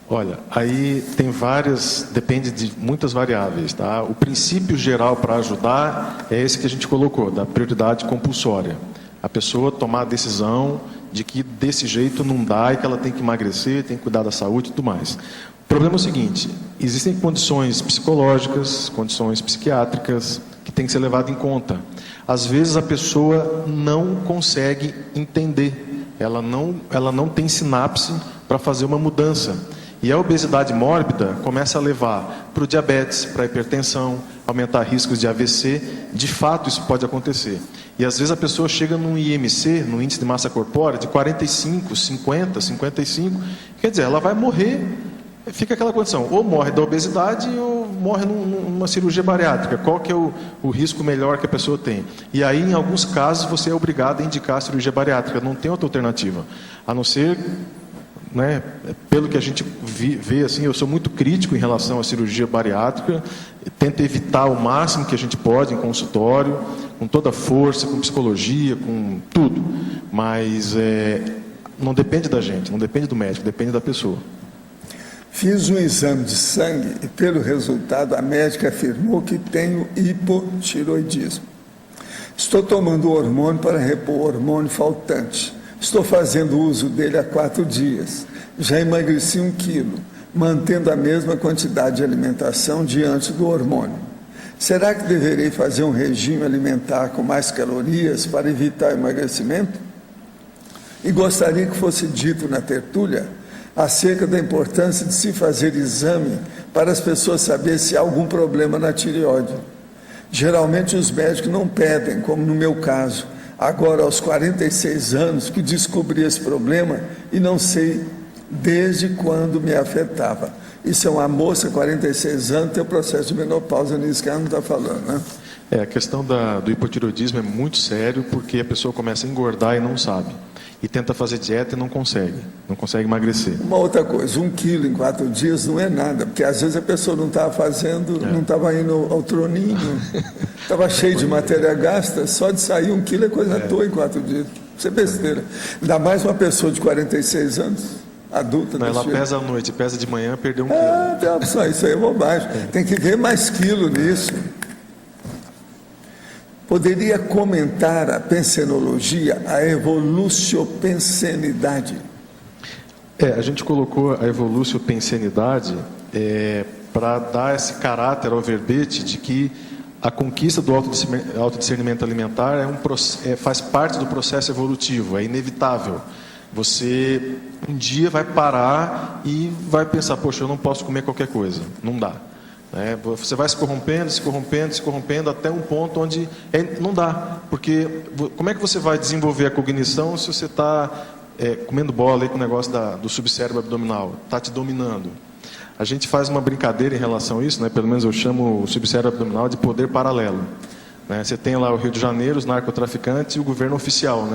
Olha, aí tem depende de muitas variáveis, tá? O princípio geral para ajudar é esse que a gente colocou, da prioridade compulsória. A pessoa tomar a decisão de que desse jeito não dá e que ela tem que emagrecer, tem que cuidar da saúde e tudo mais. O problema é o seguinte, existem condições psicológicas, condições psiquiátricas que tem que ser levadas em conta. Às vezes a pessoa não consegue entender, ela não tem sinapse para fazer uma mudança. E a obesidade mórbida começa a levar para o diabetes, para a hipertensão, aumentar riscos de AVC. De fato, isso pode acontecer. E às vezes a pessoa chega num IMC, no índice de massa corpórea, de 45, 50, 55. Quer dizer, ela vai morrer, fica aquela condição. Ou morre da obesidade ou morre numa cirurgia bariátrica. Qual que é o risco melhor que a pessoa tem? E aí, em alguns casos, você é obrigado a indicar a cirurgia bariátrica. Não tem outra alternativa. A não ser... né, pelo que a gente vê, assim, eu sou muito crítico em relação à cirurgia bariátrica, tento evitar o máximo que a gente pode em consultório, com toda a força, com psicologia, com tudo, mas não depende da gente, não depende do médico, depende da pessoa. Fiz um exame de sangue e pelo resultado a médica afirmou que tenho hipotiroidismo. Estou tomando o hormônio para repor o hormônio faltante. Estou fazendo uso dele há 4 dias. Já emagreci 1 quilo, mantendo a mesma quantidade de alimentação diante do hormônio. Será que deverei fazer um regime alimentar com mais calorias para evitar o emagrecimento? E gostaria que fosse dito na tertúlia acerca da importância de se fazer exame para as pessoas saberem se há algum problema na tireoide. Geralmente os médicos não pedem, como no meu caso, agora aos 46 anos, que descobri esse problema e não sei desde quando me afetava. Isso é uma moça, 46 anos, tem o processo de menopausa, nisso que ela não está falando, né? A questão do hipotireoidismo é muito sério, porque a pessoa começa a engordar e não sabe. E tenta fazer dieta e não consegue emagrecer. Uma outra coisa, 1 quilo em 4 dias não é nada, porque às vezes a pessoa não estava fazendo, não estava indo ao troninho, estava cheio de matéria gasta, só de sair 1 quilo é coisa à toa em 4 dias. Isso é besteira. Ainda mais uma pessoa de 46 anos, adulta. Não, ela pesa à noite, pesa de manhã, perdeu 1 quilo. Tem opção, isso aí é bobagem. Tem que ver mais quilo nisso. Poderia comentar a pensenologia, a evoluciopensenidade? A gente colocou a evoluciopensenidade para dar esse caráter ao verbete de que a conquista do autodiscernimento alimentar faz parte do processo evolutivo, é inevitável. Você um dia vai parar e vai pensar, poxa, eu não posso comer qualquer coisa, não dá. Você vai se corrompendo até um ponto onde não dá, porque como é que você vai desenvolver a cognição se você está comendo bola aí com o negócio do subcérebro abdominal, está te dominando? A gente faz uma brincadeira em relação a isso, pelo menos eu chamo o subcérebro abdominal de poder paralelo. Você tem lá o Rio de Janeiro, os narcotraficantes e o governo oficial.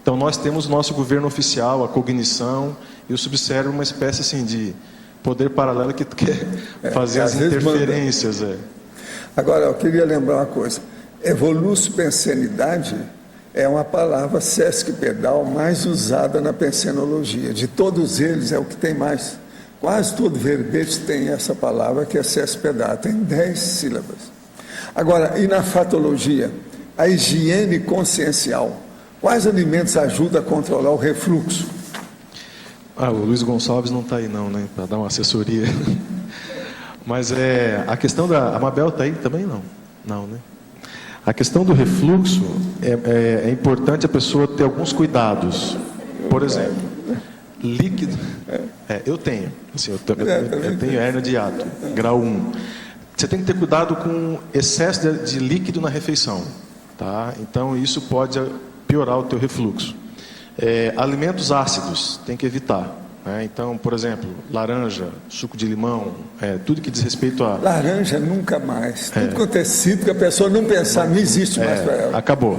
Então nós temos o nosso governo oficial, a cognição, e o subcérebro uma espécie assim de poder paralelo que quer fazer as interferências. Agora, eu queria lembrar uma coisa. Evoluciopensenidade é uma palavra sesquipedal mais usada na pensenologia. De todos eles, é o que tem mais. Quase todo verbete tem essa palavra, que é sesquipedal. Tem 10 sílabas. Agora, e na fatologia? A higiene consciencial. Quais alimentos ajudam a controlar o refluxo? O Luiz Gonçalves não está aí não, para dar uma assessoria. Mas a questão a Mabel está aí também? Não, né? A questão do refluxo, é importante a pessoa ter alguns cuidados. Por exemplo, líquido... eu tenho. Assim, eu tenho hérnia de hiato, grau 1. Você tem que ter cuidado com excesso de líquido na refeição. Tá? Então, isso pode piorar o teu refluxo. Alimentos ácidos, tem que evitar. Então, por exemplo, laranja, suco de limão, tudo que diz respeito a... Laranja nunca mais. Tudo quanto é cítrico, a pessoa não pensar, não existe mais para ela. Acabou.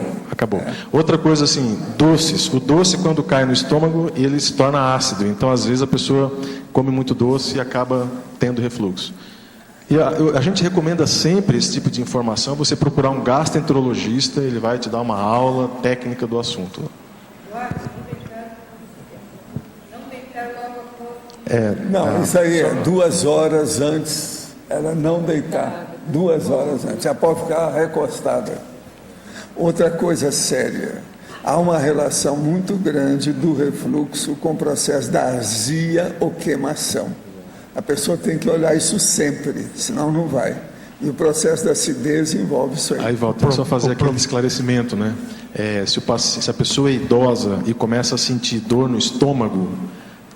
Outra coisa assim, doces. O doce, quando cai no estômago, ele se torna ácido. Então, às vezes, a pessoa come muito doce e acaba tendo refluxo. E a gente recomenda sempre esse tipo de informação, você procurar um gastroenterologista, ele vai te dar uma aula técnica do assunto. Não, isso aí é 2 horas antes, ela não deitar. 2 horas antes, já pode ficar recostada. Outra coisa séria, há uma relação muito grande do refluxo com o processo da azia ou queimação. A pessoa tem que olhar isso sempre, senão não vai. E o processo da acidez envolve isso aí. Aí volta, só fazer aquele esclarecimento, se a pessoa é idosa e começa a sentir dor no estômago,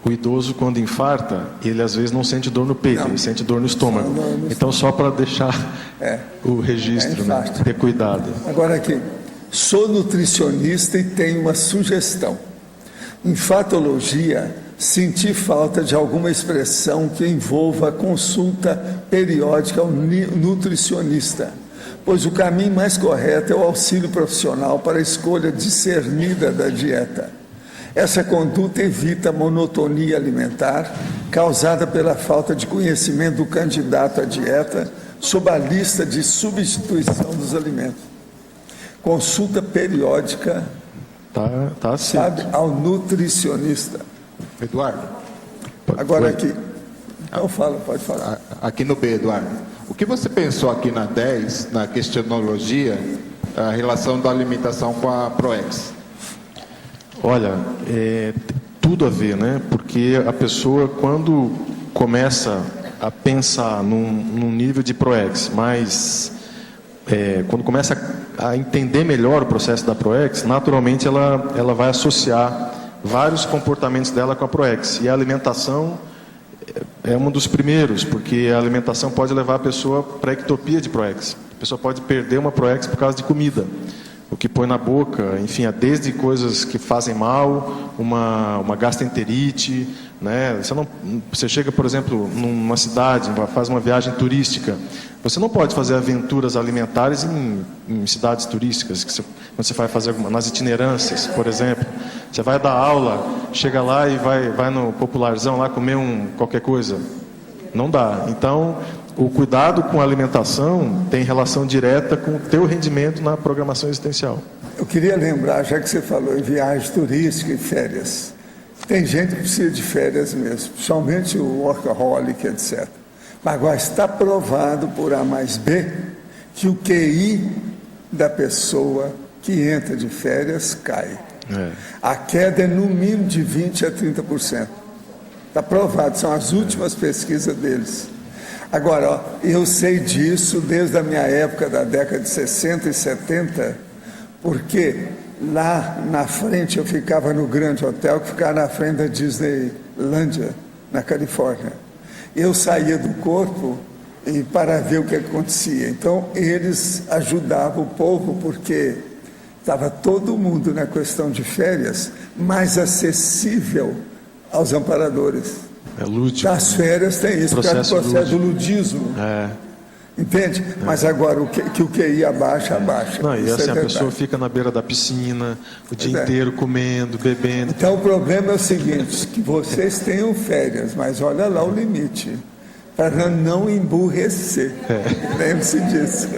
o idoso, quando infarta, ele às vezes não sente dor no peito, ele sente dor no estômago. Então, só para deixar o registro, ter cuidado. Agora aqui, sou nutricionista e tenho uma sugestão. Em fatologia, senti falta de alguma expressão que envolva a consulta periódica ao nutricionista, pois o caminho mais correto é o auxílio profissional para a escolha discernida da dieta. Essa conduta evita a monotonia alimentar causada pela falta de conhecimento do candidato à dieta sob a lista de substituição dos alimentos. Consulta periódica, ao nutricionista. Eduardo. Agora aqui. Não fala, pode falar. Aqui no B, Eduardo. O que você pensou aqui na 10, na questionologia, a relação da alimentação com a PROEX? Olha, tudo a ver, Porque a pessoa, quando começa a pensar num nível de PROEX, mas quando começa a entender melhor o processo da PROEX, naturalmente ela vai associar vários comportamentos dela com a PROEX. E a alimentação é um dos primeiros, porque a alimentação pode levar a pessoa para a ectopia de proex. A pessoa pode perder uma proex por causa de comida, o que põe na boca, enfim, desde coisas que fazem mal, uma gastroenterite, né? Você chega, por exemplo, numa cidade, faz uma viagem turística, você não pode fazer aventuras alimentares em cidades turísticas, quando você vai fazer nas itinerâncias, por exemplo. Você vai dar aula, chega lá e vai no popularzão lá comer qualquer coisa. Não dá. Então, o cuidado com a alimentação tem relação direta com o teu rendimento na programação existencial. Eu queria lembrar, já que você falou em viagem turística e férias, tem gente que precisa de férias mesmo, principalmente o workaholic, etc. Mas agora está provado por A mais B que o QI da pessoa que entra de férias cai. A queda é no mínimo de 20% a 30%. Está provado, são as últimas pesquisas deles. Agora, eu sei disso desde a minha época, da década de 60 e 70, porque lá na frente, eu ficava no grande hotel, que ficava na frente da Disneylândia, na Califórnia. Eu saía do corpo para ver o que acontecia. Então, eles ajudavam o povo, porque estava todo mundo na questão de férias mais acessível aos amparadores. É lúdico. Das férias tem isso, por causa do processo do ludismo. Entende? Mas agora, que o QI abaixa. Não, e assim, a pessoa fica na beira da piscina, o dia inteiro comendo, bebendo. Então, o problema é o seguinte, que vocês tenham férias, mas olha lá o limite, para não emburrecer. Lembre-se disso.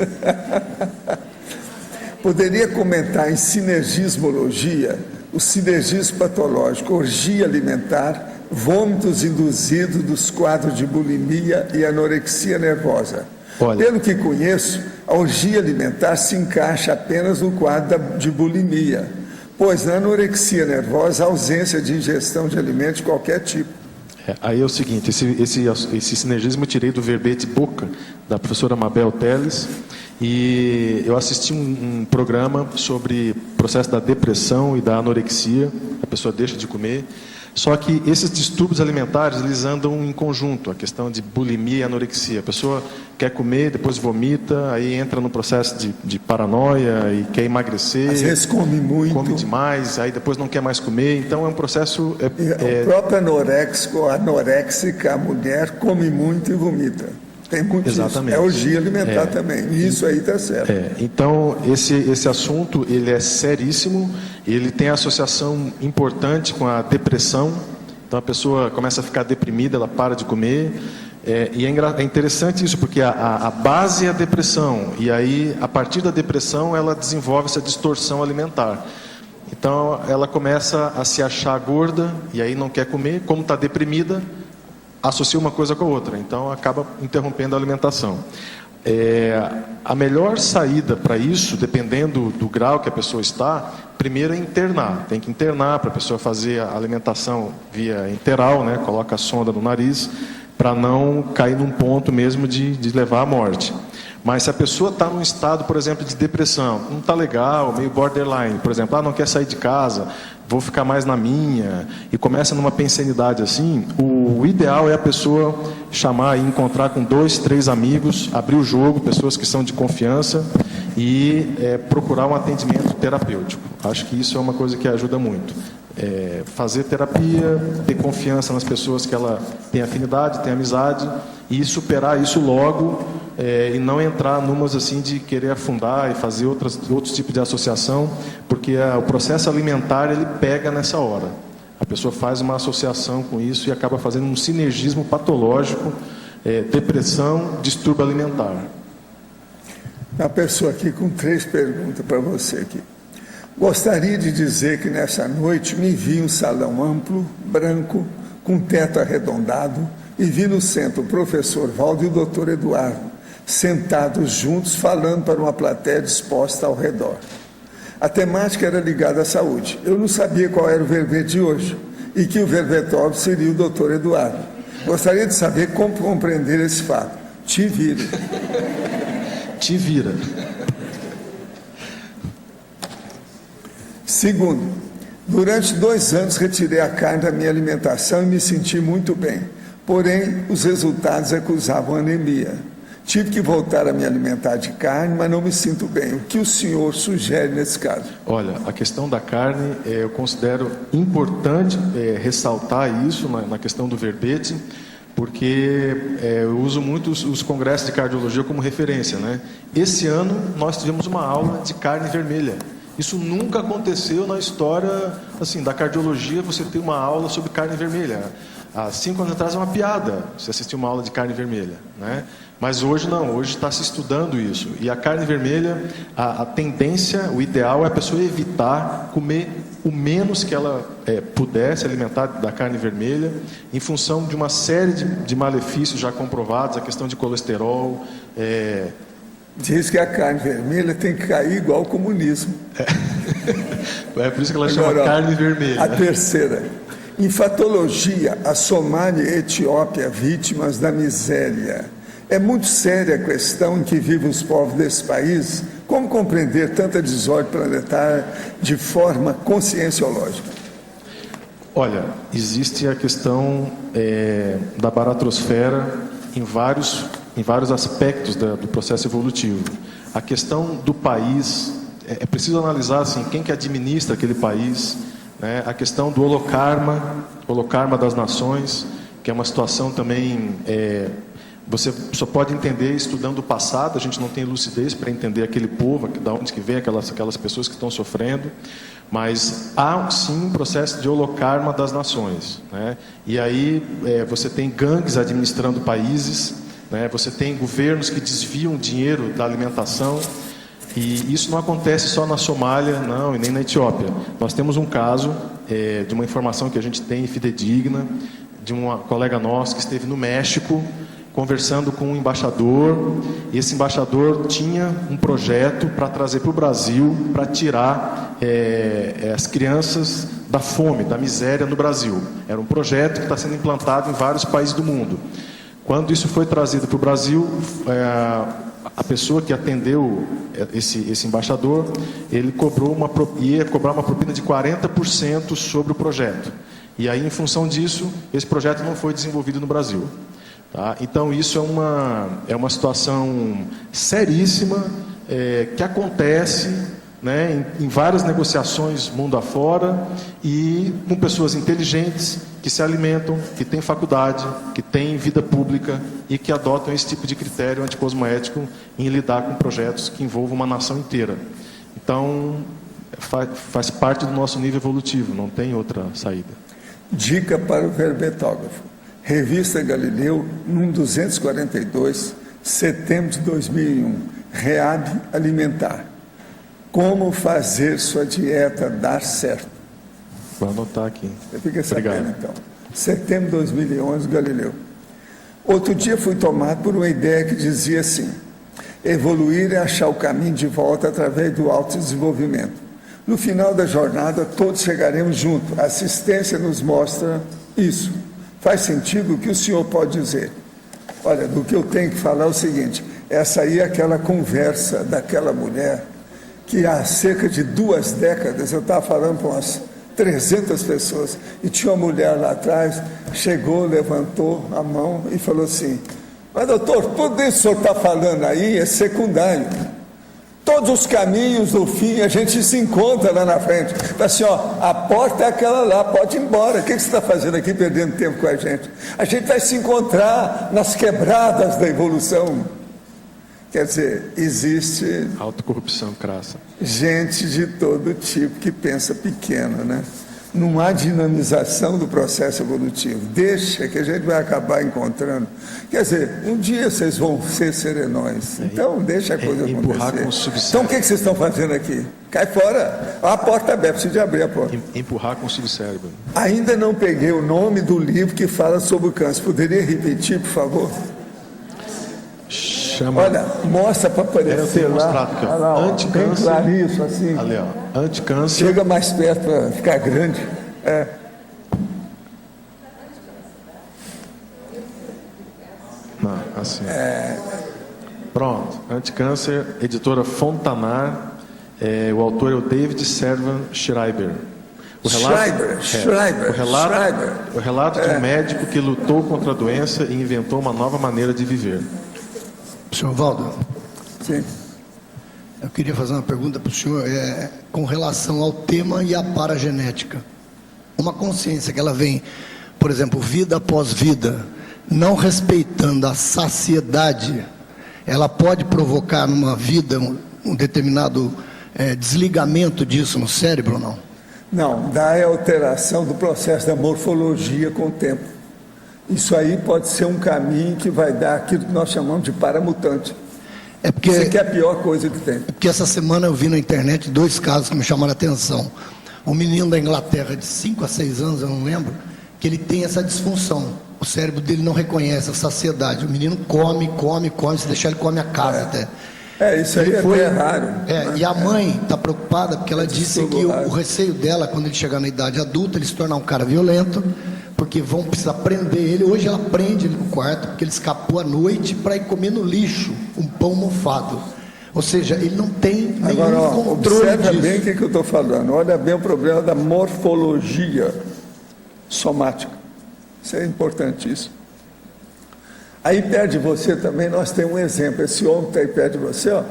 Poderia comentar em sinergismologia, o sinergismo patológico, orgia alimentar, vômitos induzidos dos quadros de bulimia e anorexia nervosa. Olha, pelo que conheço, a orgia alimentar se encaixa apenas no quadro de bulimia, pois na anorexia nervosa, a ausência de ingestão de alimentos de qualquer tipo. Aí é o seguinte, esse sinergismo eu tirei do verbete Boca, da professora Mabel Teles, e eu assisti um programa sobre o processo da depressão e da anorexia, a pessoa deixa de comer. Só que esses distúrbios alimentares, eles andam em conjunto, a questão de bulimia e anorexia. A pessoa quer comer, depois vomita, aí entra no processo de paranoia e quer emagrecer. Às vezes come muito. Come demais, aí depois não quer mais comer. Então é um processo... O próprio anoréxico, anoréxica, a mulher come muito e vomita. Tem muito Exatamente. Isso. É orgia alimentar também. Isso aí está certo. Então, esse assunto, ele é seríssimo, ele tem associação importante com a depressão. Então, a pessoa começa a ficar deprimida, ela para de comer. E é interessante isso, porque a base é a depressão. E aí, a partir da depressão, ela desenvolve essa distorção alimentar. Então, ela começa a se achar gorda, e aí não quer comer. Como está deprimida, associa uma coisa com a outra, então acaba interrompendo a alimentação. A melhor saída para isso, dependendo do grau que a pessoa está, primeiro é internar. Tem que internar para a pessoa fazer a alimentação via enteral, né? Coloca a sonda no nariz, para não cair num ponto mesmo de levar à morte. Mas se a pessoa está num estado, por exemplo, de depressão, não está legal, meio borderline, por exemplo, não quer sair de casa, vou ficar mais na minha, e começa numa pensanidade assim, o ideal é a pessoa chamar e encontrar com 2, 3 amigos, abrir o jogo, pessoas que são de confiança, e procurar um atendimento terapêutico. Acho que isso é uma coisa que ajuda muito. Fazer terapia, ter confiança nas pessoas que ela tem afinidade, tem amizade, e superar isso logo, e não entrar numas assim de querer afundar e fazer outros tipos de associação, porque o processo alimentar ele pega nessa hora. A pessoa faz uma associação com isso e acaba fazendo um sinergismo patológico, depressão, distúrbio alimentar. Uma pessoa aqui com 3 perguntas para você aqui. Gostaria de dizer que nessa noite me vi um salão amplo, branco, com teto arredondado, e vi no centro o professor Valdo e o doutor Eduardo, sentados juntos, falando para uma plateia disposta ao redor. A temática era ligada à saúde. Eu não sabia qual era o verbete de hoje, e que o verbetólogo seria o doutor Eduardo. Gostaria de saber como compreender esse fato. Te vira. Te vira. Segundo, durante 2 anos retirei a carne da minha alimentação e me senti muito bem. Porém, os resultados acusavam anemia. Tive que voltar a me alimentar de carne, mas não me sinto bem. O que o senhor sugere nesse caso? Olha, a questão da carne, eu considero importante ressaltar isso na questão do verbete, porque eu uso muito os congressos de cardiologia como referência, né? Esse ano nós tivemos uma aula de carne vermelha. Isso nunca aconteceu na história assim, da cardiologia, você ter uma aula sobre carne vermelha. Há 5 anos atrás é uma piada você assistir uma aula de carne vermelha, né? Mas hoje não, hoje está se estudando isso. E a carne vermelha, a tendência, o ideal é a pessoa evitar comer o menos que ela puder se alimentar da carne vermelha, em função de uma série de malefícios já comprovados, a questão de colesterol. Diz que a carne vermelha tem que cair igual o comunismo. É por isso que ela chama carne vermelha. A terceira. Infantologia, a Somália e Etiópia, vítimas da miséria. É muito séria a questão em que vivem os povos desse país. Como compreender tanta desordem planetária de forma conscienciológica? Olha, existe a questão da baratrosfera em vários aspectos do processo evolutivo. A questão do país, é preciso analisar assim, quem que administra aquele país, né? A questão do holocarma das nações, que é uma situação também... Você só pode entender estudando o passado, a gente não tem lucidez para entender aquele povo, de onde que vem aquelas pessoas que estão sofrendo, mas há sim um processo de holocarma das nações, né? E aí você tem gangues administrando países, né? Você tem governos que desviam dinheiro da alimentação, e isso não acontece só na Somália, não, e nem na Etiópia. Nós temos um caso de uma informação que a gente tem fidedigna, de uma colega nossa que esteve no México, conversando com um embaixador, e esse embaixador tinha um projeto para trazer para o Brasil, para tirar as crianças da fome, da miséria no Brasil. Era um projeto que está sendo implantado em vários países do mundo. Quando isso foi trazido para o Brasil, a pessoa que atendeu esse embaixador, ele ia cobrar uma propina de 40% sobre o projeto. E aí, em função disso, esse projeto não foi desenvolvido no Brasil. Tá? Então isso é uma situação seríssima que acontece, né, em várias negociações mundo afora, e com pessoas inteligentes que se alimentam, que têm faculdade, que têm vida pública e que adotam esse tipo de critério anticosmoético em lidar com projetos que envolvam uma nação inteira. Então faz parte do nosso nível evolutivo, não tem outra saída. Dica para o verbetógrafo. Revista Galileu, número 242, setembro de 2001. Reab alimentar. Como fazer sua dieta dar certo? Vou anotar aqui. Fica sabendo, então. Setembro de 2011, Galileu. Outro dia fui tomado por uma ideia que dizia assim: evoluir é achar o caminho de volta através do autodesenvolvimento. No final da jornada, todos chegaremos juntos. A assistência nos mostra isso. Faz sentido o que o senhor pode dizer? Olha, do que eu tenho que falar é o seguinte: essa aí é aquela conversa daquela mulher que há cerca de 2 décadas eu estava falando para umas 300 pessoas, e tinha uma mulher lá atrás, chegou, levantou a mão e falou assim: mas doutor, tudo isso que o senhor está falando aí é secundário. Todos os caminhos do fim a gente se encontra lá na frente. Fala assim, ó, a porta é aquela lá, pode ir embora. O que você está fazendo aqui perdendo tempo com a gente? A gente vai se encontrar nas quebradas da evolução. Quer dizer, existe autocorrupção crassa. Gente de todo tipo que pensa pequeno, né? Não há dinamização do processo evolutivo. Deixa que a gente vai acabar encontrando. Quer dizer, um dia vocês vão ser serenões. Então, deixa a coisa acontecer. Então, o que vocês estão fazendo aqui? Cai fora. A porta aberta, precisa de abrir a porta. Empurrar com o subcérebro. Ainda não peguei o nome do livro que fala sobre o câncer. Poderia repetir, por favor? Olha, mostra para aparecer lá. Olha lá, anticâncer. Claro isso, assim. Ali, ó. Anticâncer. Chega mais perto para ficar grande. Não, assim. Pronto. Anticâncer, editora Fontanar. O autor é o David Servan Schreiber. O relato de um médico que lutou contra a doença e inventou uma nova maneira de viver. Senhor Valdo, Sim. eu queria fazer uma pergunta para o senhor com relação ao tema e à paragenética. Uma consciência que ela vem, por exemplo, vida após vida, não respeitando a saciedade, ela pode provocar numa vida um determinado desligamento disso no cérebro ou não? Não, dá a alteração do processo da morfologia com o tempo. Isso aí pode ser um caminho que vai dar aquilo que nós chamamos de paramutante. Isso aqui é a pior coisa que tem. É porque essa semana eu vi na internet 2 casos que me chamaram a atenção. Um menino da Inglaterra de 5 a 6 anos, eu não lembro, que ele tem essa disfunção. O cérebro dele não reconhece a saciedade. O menino come, se deixar ele come a casa até. Isso aí é raro. E a mãe está preocupada porque ela disse que o receio dela, quando ele chegar na idade adulta, ele se tornar um cara violento, porque vão precisar prender ele. Hoje ela prende ele no quarto, porque ele escapou à noite para ir comer no lixo um pão mofado. Ou seja, ele não tem nenhum controle observa disso. bem o que eu estou falando. Olha bem o problema da morfologia somática. Isso é importantíssimo. Aí perto de você também nós temos um exemplo. Esse homem que está aí perto de você, ó,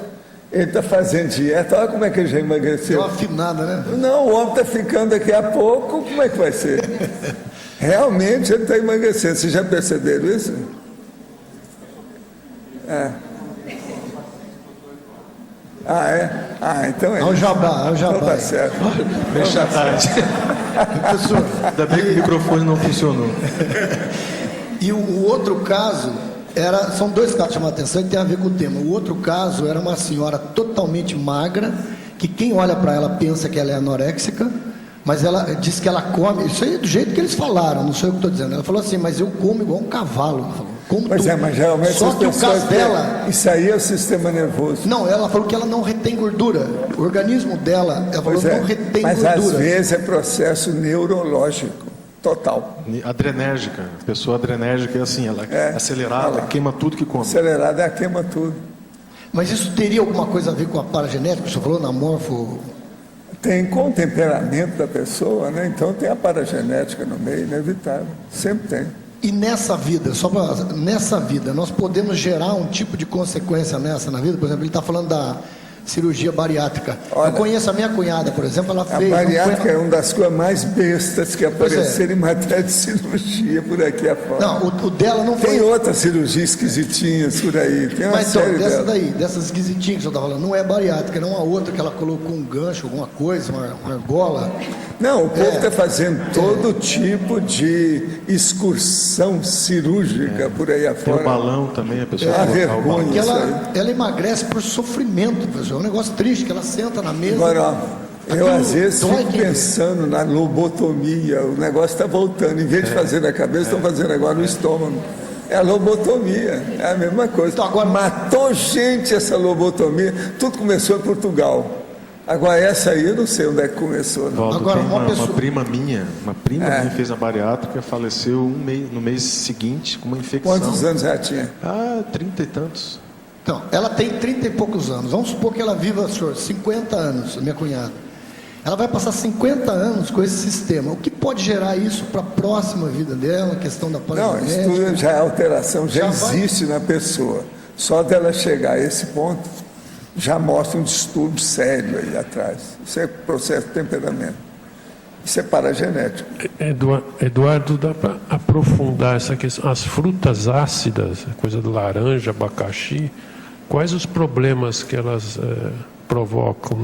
ele está fazendo dieta. Olha como é que ele já emagreceu. Deu uma afinada, né? Não, o homem está ficando daqui a pouco. Como é que vai ser? Realmente ele está emagrecendo. Vocês já perceberam isso? Então é. Olha o jabá. Então tá certo. Deixa tarde. Professor, Ainda bem que o microfone não funcionou. E o outro caso, são 2 casos que chamam a atenção e tem a ver com o tema. O outro caso era uma senhora totalmente magra, que quem olha para ela pensa que ela é anoréxica, mas ela diz que ela come, isso aí é do jeito que eles falaram, não sou eu que estou dizendo. Ela falou assim, mas eu como igual um cavalo. Ela falou, mas geralmente só que o caso dela... Isso aí é o sistema nervoso. Não, ela falou que ela não retém gordura. O organismo dela, ela falou que não retém mas gordura. Mas às vezes é processo neurológico. Total. Adrenérgica. A pessoa adrenérgica é assim, ela é acelerada, queima tudo que come. Acelerada, ela queima tudo. Mas isso teria alguma coisa a ver com a paragenética? O senhor falou na morfo... Tem com o temperamento da pessoa, né? Então tem a paragenética no meio, inevitável. Sempre tem. E nessa vida, nessa vida, nós podemos gerar um tipo de consequência na vida? Por exemplo, ele está falando da cirurgia bariátrica. Olha, eu conheço a minha cunhada, por exemplo, ela fez... A bariátrica é uma das coisas mais bestas que apareceram em matéria de cirurgia por aqui afora. Não, o dela não foi... Tem outras cirurgias esquisitinhas por aí. Tem uma série dessas esquisitinhas que você está falando, não é bariátrica, não a outra que ela colocou um gancho, alguma coisa, uma argola. Não, o povo está fazendo todo tipo de excursão cirúrgica por aí afora. Tem o balão também, a pessoa a vergonha. Ela emagrece por sofrimento, professor. É um negócio triste, que ela senta na mesa... Agora, eu às vezes fico pensando na lobotomia, o negócio está voltando, em vez de fazer na cabeça, estão fazendo agora no estômago. É a lobotomia, é a mesma coisa. Então, agora matou gente essa lobotomia, tudo começou em Portugal. Agora essa aí eu não sei onde é que começou. Valdo, agora, uma prima minha fez a bariátrica, faleceu no mês seguinte com uma infecção. Quantos anos ela tinha? 30 e tantos. Então, ela tem 30 e poucos anos. Vamos supor que ela viva, senhor, 50 anos, minha cunhada. Ela vai passar 50 anos com esse sistema. O que pode gerar isso para a próxima vida dela, a questão da paragenética? Não, isso já é alteração, já existe na pessoa. Só dela chegar a esse ponto, já mostra um distúrbio sério aí atrás. Isso é processo de temperamento. Isso é paragenético. Eduardo, dá para aprofundar essa questão? As frutas ácidas, coisa do laranja, abacaxi, quais os problemas que elas provocam?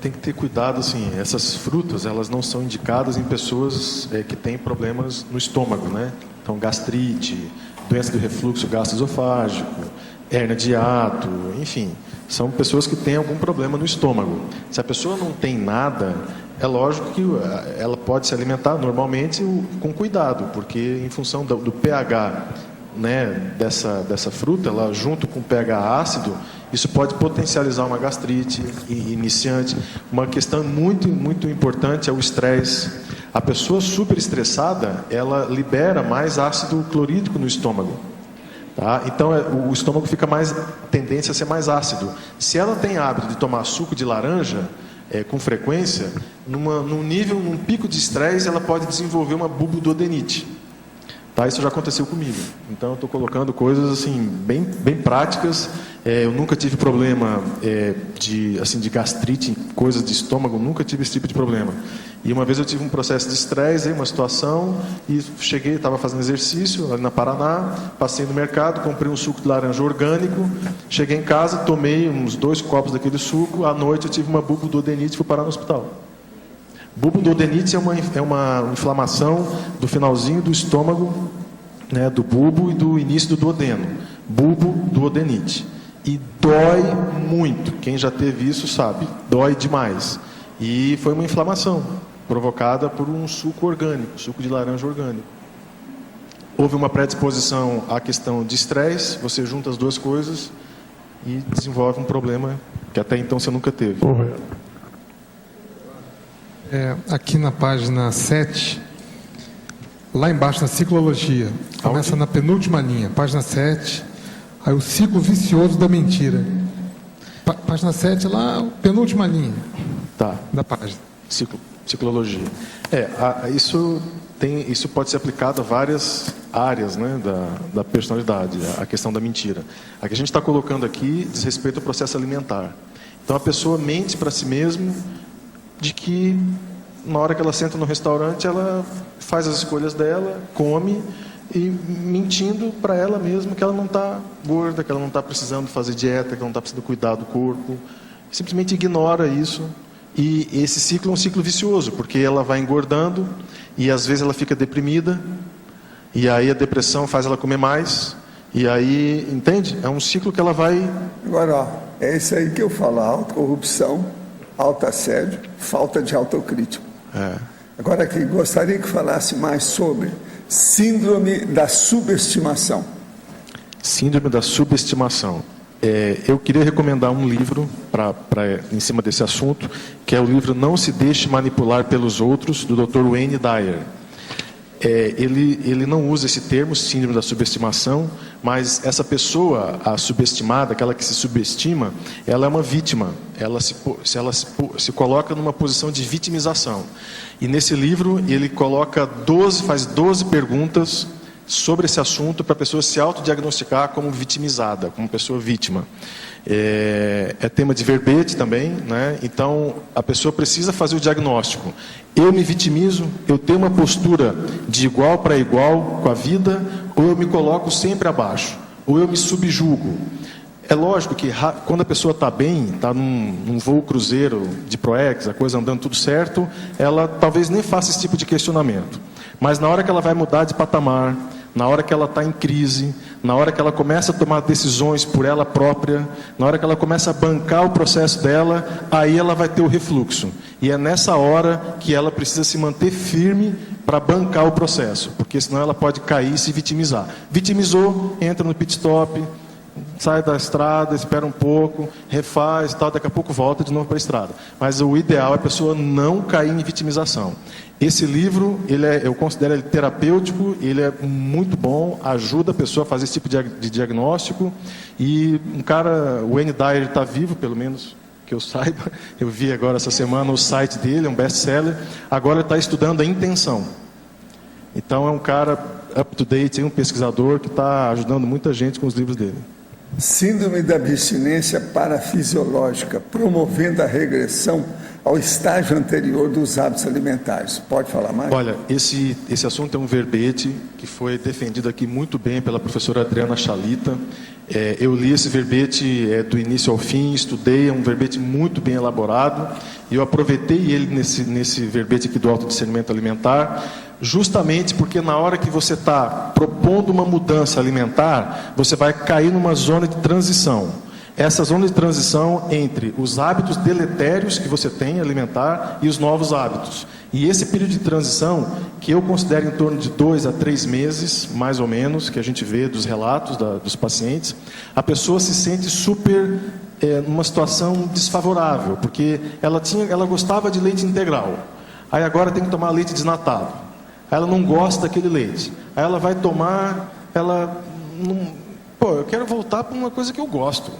Tem que ter cuidado, assim, essas frutas, elas não são indicadas em pessoas que têm problemas no estômago, né? Então, gastrite, doença do refluxo gastroesofágico, hérnia de hiato, enfim, são pessoas que têm algum problema no estômago. Se a pessoa não tem nada, é lógico que ela pode se alimentar normalmente com cuidado, porque em função do pH, né, dessa fruta, ela junto com o pH ácido, isso pode potencializar uma gastrite iniciante. Uma questão muito, muito importante é o estresse. A pessoa super estressada, ela libera mais ácido clorídrico no estômago. Tá? Então o estômago fica mais tendência a ser mais ácido. Se ela tem hábito de tomar suco de laranja, com frequência, num pico de estresse, ela pode desenvolver uma bulboduodenite. Tá? Isso já aconteceu comigo. Então, eu estou colocando coisas assim, bem práticas. Eu nunca tive problema de gastrite, coisas de estômago, nunca tive esse tipo de problema. E uma vez eu tive um processo de estresse, uma situação, e cheguei, estava fazendo exercício ali na Paraná, passei no mercado, comprei um suco de laranja orgânico, cheguei em casa, tomei uns 2 copos daquele suco, à noite eu tive uma bulboduodenite e fui parar no hospital. Bulboduodenite é uma inflamação do finalzinho do estômago, né, do bulbo e do início do duodeno. Bulboduodenite. E dói muito. Quem já teve isso sabe. Dói demais. E foi uma inflamação provocada por um suco orgânico, suco de laranja orgânico. Houve uma predisposição à questão de estresse, você junta as duas coisas e desenvolve um problema que até então você nunca teve. Aqui na página 7, lá embaixo na ciclologia, começa na penúltima linha, página 7, aí o ciclo vicioso da mentira. Página 7, lá, penúltima linha da página. Ciclologia. Isso pode ser aplicado a várias áreas, né, da personalidade, a questão da mentira. A que a gente está colocando aqui diz respeito ao processo alimentar. Então a pessoa mente para si mesma de que na hora que ela senta no restaurante, ela faz as escolhas dela, come, e mentindo para ela mesma que ela não está gorda, que ela não está precisando fazer dieta, que ela não está precisando cuidar do corpo. Simplesmente ignora isso. E esse ciclo é um ciclo vicioso, porque ela vai engordando e às vezes ela fica deprimida, e aí a depressão faz ela comer mais, e aí, entende? É um ciclo que ela vai... Agora, é isso aí que eu falo: autocorrupção, autoassédio, falta de autocrítica. Agora, aqui, gostaria que falasse mais sobre síndrome da subestimação. Síndrome da subestimação. Eu queria recomendar um livro em cima desse assunto, que é o livro Não Se Deixe Manipular Pelos Outros, do Dr. Wayne Dyer. Ele não usa esse termo, síndrome da subestimação, mas essa pessoa, a subestimada, aquela que se subestima, ela é uma vítima. Ela se coloca numa posição de vitimização. E nesse livro ele faz 12 perguntas sobre esse assunto para a pessoa se autodiagnosticar como vitimizada, como pessoa vítima. É tema de verbete também, né? Então a pessoa precisa fazer o diagnóstico. Eu me vitimizo, eu tenho uma postura de igual para igual com a vida, ou eu me coloco sempre abaixo, ou eu me subjugo. É lógico que quando a pessoa está bem, está num voo cruzeiro de Proex, a coisa andando tudo certo, ela talvez nem faça esse tipo de questionamento. Mas na hora que ela vai mudar de patamar, na hora que ela está em crise, na hora que ela começa a tomar decisões por ela própria, na hora que ela começa a bancar o processo dela, aí ela vai ter o refluxo. E é nessa hora que ela precisa se manter firme para bancar o processo, porque senão ela pode cair e se vitimizar. Vitimizou, entra no pit stop, sai da estrada, espera um pouco, refaz e tal, daqui a pouco volta de novo para a estrada. Mas o ideal é a pessoa não cair em vitimização. Esse livro, eu considero ele terapêutico, ele é muito bom, ajuda a pessoa a fazer esse tipo de diagnóstico. E o Wayne Dyer está vivo, pelo menos que eu saiba. Eu vi agora essa semana o site dele, é um best-seller. Agora ele está estudando a intenção. Então é um cara up-to-date, um pesquisador que está ajudando muita gente com os livros dele. Síndrome da abstinência parafisiológica, promovendo a regressão ao estágio anterior dos hábitos alimentares. Pode falar mais? Olha, esse assunto é um verbete que foi defendido aqui muito bem pela professora Adriana Chalita. Eu li esse verbete do início ao fim, estudei, é um verbete muito bem elaborado, e eu aproveitei ele nesse verbete aqui do autodiscernimento alimentar, justamente porque na hora que você está propondo uma mudança alimentar, você vai cair numa zona de transição. Essa zona de transição entre os hábitos deletérios que você tem alimentar e os novos hábitos. E esse período de transição, que eu considero em torno de 2 a 3 meses, mais ou menos, que a gente vê dos relatos dos pacientes, a pessoa se sente super numa situação desfavorável, porque ela gostava de leite integral, aí agora tem que tomar leite desnatado, aí ela não gosta daquele leite, aí ela vai tomar, ela pô, eu quero voltar para uma coisa que eu gosto.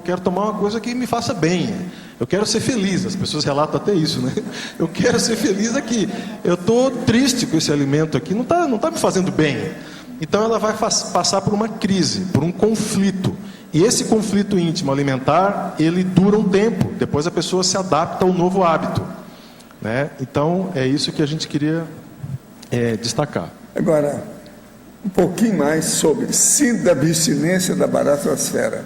Quero tomar uma coisa que me faça bem. Eu quero ser feliz. As pessoas relatam até isso, né? Eu quero ser feliz aqui. Eu estou triste com esse alimento aqui, não tá me fazendo bem. Então ela vai passar por uma crise, por um conflito. E esse conflito íntimo alimentar, ele dura um tempo. Depois a pessoa se adapta ao novo hábito, né? Então é isso que a gente queria destacar. Agora, um pouquinho mais sobre síndrome da abstinência da baratrosfera.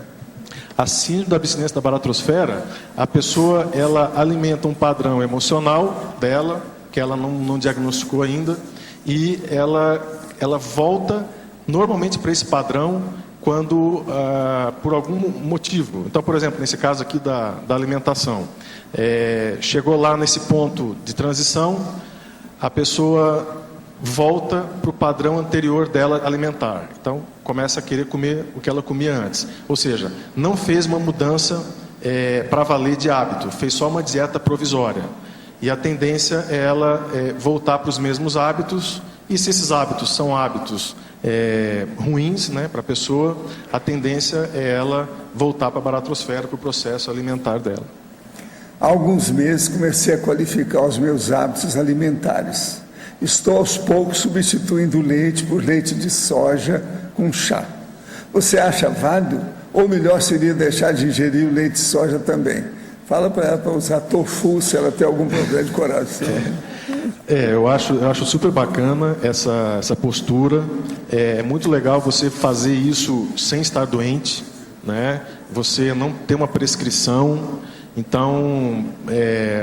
A síndrome da abstinência da baratrosfera, a pessoa ela alimenta um padrão emocional dela, que ela não diagnosticou ainda, e ela volta normalmente para esse padrão quando por algum motivo. Então, por exemplo, nesse caso aqui da alimentação, chegou lá nesse ponto de transição, a pessoa volta para o padrão anterior dela alimentar. Então, começa a querer comer o que ela comia antes. Ou seja, não fez uma mudança para valer de hábito, fez só uma dieta provisória. E a tendência é ela voltar para os mesmos hábitos, e se esses hábitos são hábitos ruins, né, para a pessoa, a tendência é ela voltar para a baratrosfera, para o processo alimentar dela. Há alguns meses comecei a qualificar os meus hábitos alimentares. Estou aos poucos substituindo o leite por leite de soja com chá. Você acha válido? Ou melhor seria deixar de ingerir o leite de soja também? Fala para ela para usar tofu se ela tem algum problema de coração. Eu acho super bacana essa postura. É muito legal você fazer isso sem estar doente, né? Você não ter uma prescrição. Então,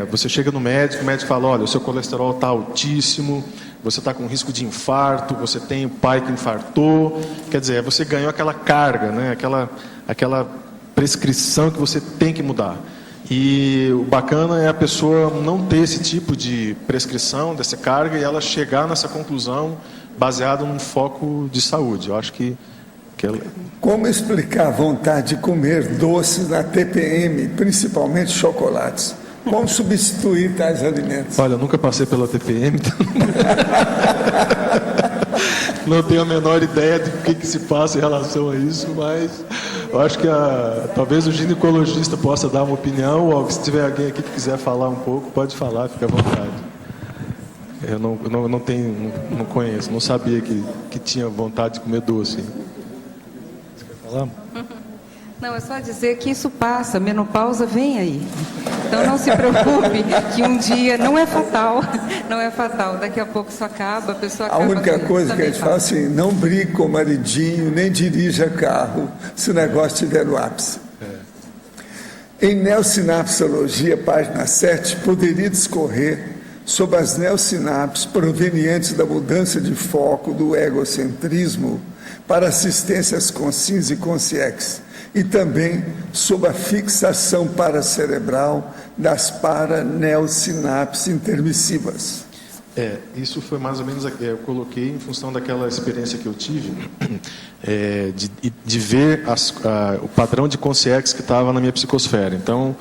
você chega no médico, o médico fala, olha, o seu colesterol está altíssimo, você está com risco de infarto, você tem o pai que infartou. Quer dizer, você ganhou aquela carga, né? aquela prescrição que você tem que mudar. E o bacana é a pessoa não ter esse tipo de prescrição, dessa carga, e ela chegar nessa conclusão baseada num foco de saúde. Eu acho que Como explicar a vontade de comer doces na TPM, principalmente chocolates? Como substituir tais alimentos? Olha, eu nunca passei pela TPM, então não tenho a menor ideia do que se passa em relação a isso, mas eu acho que talvez o ginecologista possa dar uma opinião, ou se tiver alguém aqui que quiser falar um pouco, pode falar, fica à vontade. Eu não conheço, não sabia que tinha vontade de comer doce. Você quer falar? Não, é só dizer que isso passa, a menopausa vem aí. Então não se preocupe que um dia não é fatal, daqui a pouco isso acaba, a pessoa acaba. A única coisa que a gente fala assim, não brigue com o maridinho, nem dirija carro, se o negócio estiver no ápice. Em neossinapsologia, página 7, poderia discorrer sobre as neossinapses provenientes da mudança de foco do egocentrismo para assistências conscientes e consciex, e também sobre a fixação paracerebral das paraneossinapses intermissivas. Isso foi mais ou menos, eu coloquei em função daquela experiência que eu tive, de ver o padrão de consciex que estava na minha psicosfera. Então,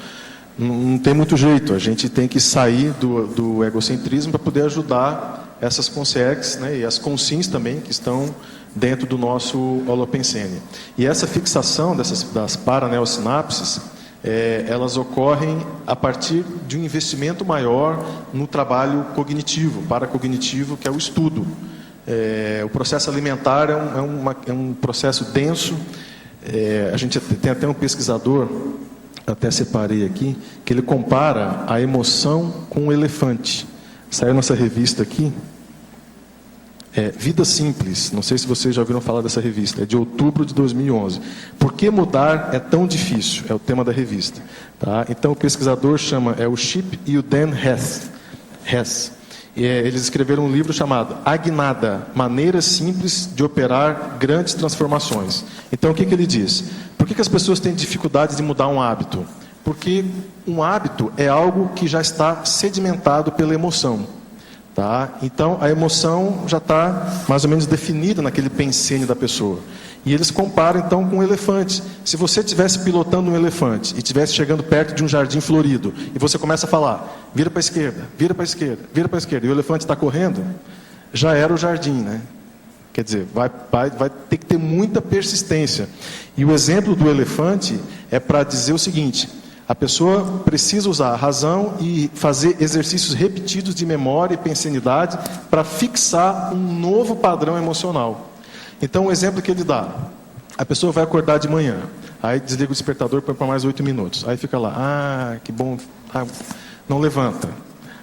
não tem muito jeito, a gente tem que sair do egocentrismo para poder ajudar essas consciex, né, e as consciências também, que estão dentro do nosso holopensene. E essa fixação das paraneossinapses, elas ocorrem a partir de um investimento maior no trabalho cognitivo, paracognitivo, que é o estudo. O processo alimentar é um processo denso. A gente tem até um pesquisador, até separei aqui, que ele compara a emoção com o elefante. Saiu nessa revista aqui, Vida Simples, não sei se vocês já ouviram falar dessa revista, é de outubro de 2011. Por que mudar é tão difícil? É o tema da revista. Tá? Então o pesquisador chama, o Chip e o Dan Hess. Eles escreveram um livro chamado Agnada, Maneiras Simples de Operar Grandes Transformações. Então o que ele diz? Por que as pessoas têm dificuldade de mudar um hábito? Porque um hábito é algo que já está sedimentado pela emoção. Tá? Então a emoção já está mais ou menos definida naquele pensene da pessoa. E eles comparam então com um elefante. Se você estivesse pilotando um elefante e estivesse chegando perto de um jardim florido, e você começa a falar, vira para a esquerda, vira para a esquerda, vira para a esquerda, e o elefante está correndo, já era o jardim, né? Quer dizer, vai ter que ter muita persistência. E o exemplo do elefante é para dizer o seguinte: a pessoa precisa usar a razão e fazer exercícios repetidos de memória e pensanidade para fixar um novo padrão emocional. Então, o exemplo que ele dá: a pessoa vai acordar de manhã, aí desliga o despertador, põe para mais 8 minutos. Aí fica lá, que bom, não levanta.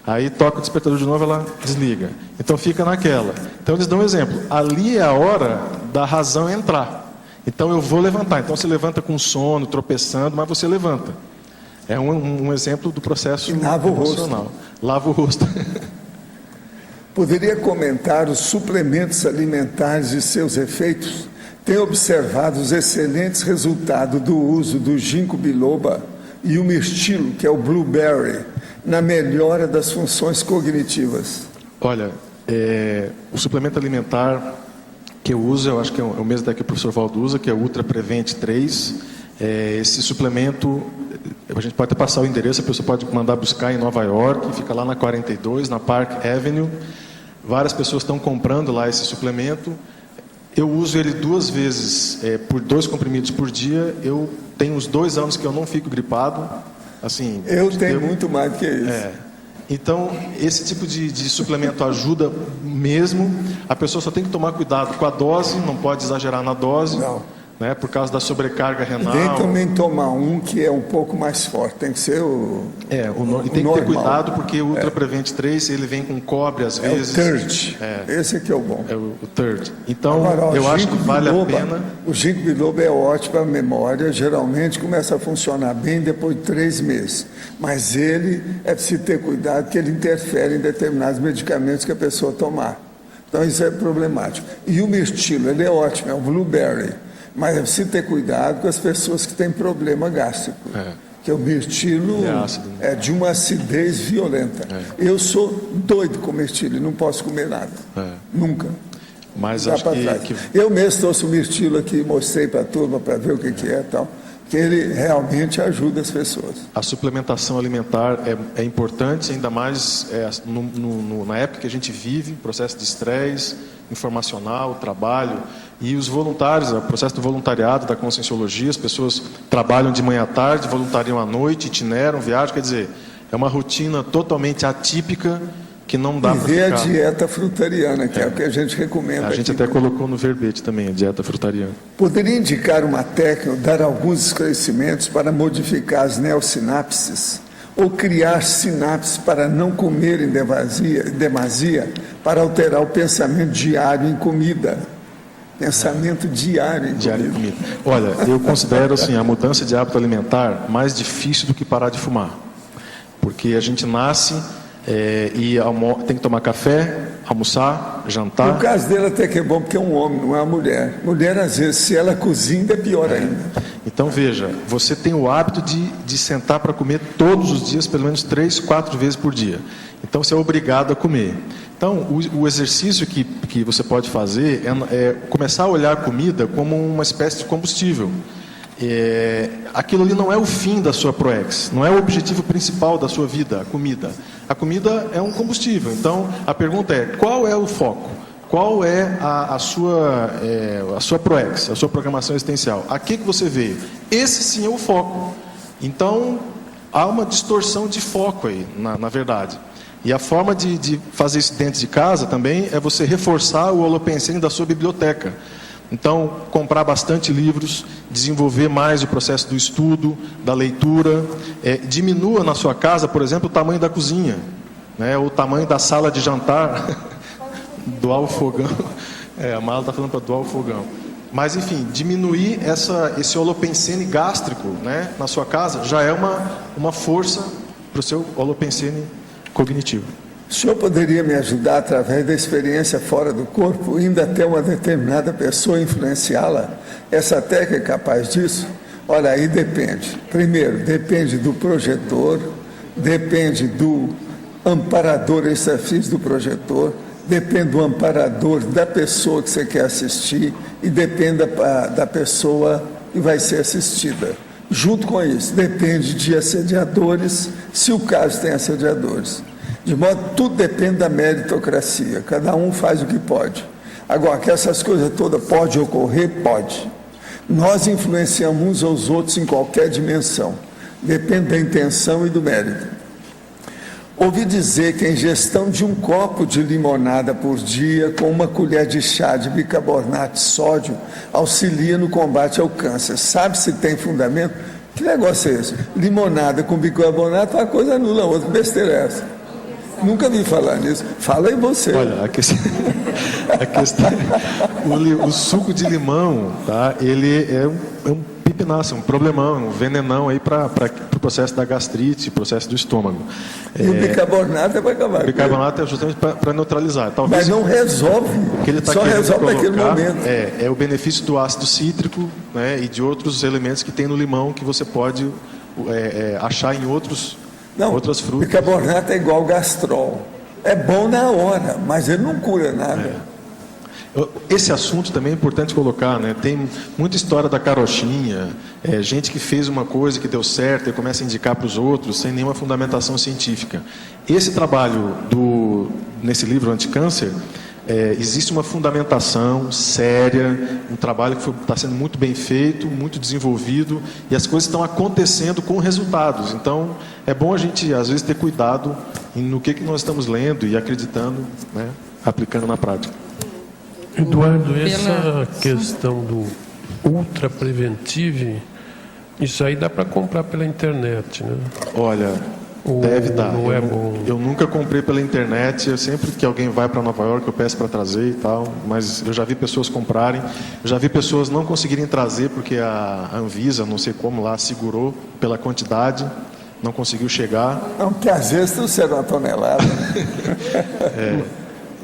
Aí toca o despertador de novo, ela desliga. Então fica naquela. Então eles dão um exemplo: ali é a hora da razão entrar. Então eu vou levantar. Então você levanta com sono, tropeçando, mas você levanta. É um exemplo do processo emocional. Lava o rosto. Poderia comentar os suplementos alimentares e seus efeitos? Tenho observado os excelentes resultados do uso do ginkgo biloba e o mirtilo, que é o blueberry, na melhora das funções cognitivas. Olha, o suplemento alimentar que eu uso, eu acho que é o mesmo que o professor Valdo usa, que é o Ultra Prevent 3. Esse suplemento, a gente pode passar o endereço, a pessoa pode mandar buscar em Nova York, fica lá na 42, na Park Avenue. Várias pessoas estão comprando lá esse suplemento. Eu uso ele 2 vezes, por 2 comprimidos por dia. Eu tenho uns 2 anos que eu não fico gripado. Assim, eu tenho muito mais do que isso. Então, esse tipo de suplemento ajuda mesmo. A pessoa só tem que tomar cuidado com a dose, não pode exagerar na dose. Não. Né, por causa da sobrecarga renal. Tem também tomar um que é um pouco mais forte, tem que ser e tem que ter cuidado, porque o Ultra Prevent 3, ele vem com cobre às vezes. É o third. Esse aqui é o bom. É o third. Então, agora, eu acho que vale a pena. O ginkgo biloba é ótimo para a memória, geralmente começa a funcionar bem depois de 3 meses. Mas ele é preciso ter cuidado, que ele interfere em determinados medicamentos que a pessoa tomar. Então, isso é problemático. E o mirtilo, ele é ótimo, é o blueberry. Mas é preciso ter cuidado com as pessoas que têm problema gástrico. Que o mirtilo é de uma acidez violenta. Eu sou doido com mirtilo e não posso comer nada. Nunca. Mas acho que... Eu mesmo trouxe o mirtilo aqui, mostrei para a turma para ver o que é e tal. Que ele realmente ajuda as pessoas. A suplementação alimentar é importante, ainda mais na época que a gente vive, processo de estresse informacional, trabalho, e os voluntários, o processo do voluntariado, da conscienciologia, as pessoas trabalham de manhã à tarde, voluntariam à noite, itineram, viajam, quer dizer, é uma rotina totalmente atípica que não dá para ficar. E a dieta frutariana, que é o que a gente recomenda. A gente aqui. Até colocou no verbete também, a dieta frutariana. Poderia indicar uma técnica, dar alguns esclarecimentos para modificar as neossinapses, ou criar sinapses para não comer em demasia, para alterar o pensamento diário em comida. Pensamento diário em comida. Olha, eu considero assim, a mudança de hábito alimentar mais difícil do que parar de fumar. Porque a gente nasce... e tem que tomar café, almoçar, jantar. No caso dele até que é bom, porque é um homem, não é uma mulher. Mulher, às vezes, se ela cozinha, é pior ainda. Então, veja, você tem o hábito de sentar para comer todos os dias, pelo menos 3, 4 vezes por dia. Então, você é obrigado a comer. Então, o exercício que você pode fazer é começar a olhar a comida como uma espécie de combustível. Aquilo ali não é o fim da sua proex, não é o objetivo principal da sua vida, a comida. A comida é um combustível. Então, a pergunta é: qual é o foco? Qual é a sua proex, a sua programação existencial? A que você veio? Esse sim é o foco. Então, há uma distorção de foco aí, na verdade. E a forma de fazer isso dentro de casa também é você reforçar o holopensene da sua biblioteca. Então, comprar bastante livros, desenvolver mais o processo do estudo, da leitura. Diminua na sua casa, por exemplo, o tamanho da cozinha, né? O tamanho da sala de jantar, doar o fogão. A Mala está falando para doar o fogão. Mas, enfim, diminuir esse holopensene gástrico, né, na sua casa já é uma força para o seu holopensene cognitivo. O senhor poderia me ajudar através da experiência fora do corpo, indo até uma determinada pessoa e influenciá-la? Essa técnica é capaz disso? Olha, aí depende. Primeiro, depende do projetor, depende do amparador extrafísico do projetor, depende do amparador da pessoa que você quer assistir e depende da pessoa que vai ser assistida. Junto com isso, depende de assediadores, se o caso tem assediadores. De modo que tudo depende da meritocracia, cada um faz o que pode. Agora, que essas coisas todas podem ocorrer, pode. Nós influenciamos uns aos outros em qualquer dimensão. Depende da intenção e do mérito. Ouvi dizer que a ingestão de um copo de limonada por dia com uma colher de chá de bicarbonato de sódio auxilia no combate ao câncer. Sabe se tem fundamento? Que negócio é esse? Limonada com bicarbonato é uma coisa nula, outra besteira é essa. Nunca vi falar nisso. Fala aí você. Olha, a questão o suco de limão, tá? Ele é um pipinaço, um problemão, um venenão aí para o processo da gastrite, processo do estômago. E o bicarbonato é para acabar. O bicarbonato é justamente para neutralizar. Talvez, mas não resolve. O que ele tá só resolve naquele momento. É o benefício do ácido cítrico, né, e de outros elementos que tem no limão que você pode achar em outras frutas. Bicarbonato é igual gastrol. É bom na hora, mas ele não cura nada. Esse assunto também é importante colocar, né? Tem muita história da carochinha, gente que fez uma coisa que deu certo e começa a indicar para os outros sem nenhuma fundamentação científica. Esse trabalho nesse livro Anticâncer, existe uma fundamentação séria, um trabalho que está sendo muito bem feito, muito desenvolvido, e as coisas estão acontecendo com resultados. Então, é bom a gente, às vezes, ter cuidado no que nós estamos lendo e acreditando, né? Aplicando na prática. Eduardo, essa questão do Ultra Preventive, isso aí dá para comprar pela internet, né? Olha, deve dar. Eu nunca comprei pela internet. Eu sempre que alguém vai para Nova York, eu peço para trazer e tal. Mas eu já vi pessoas comprarem. Eu já vi pessoas não conseguirem trazer porque a Anvisa, não sei como lá, segurou pela quantidade, não conseguiu chegar. Não, porque às vezes trouxeram uma tonelada.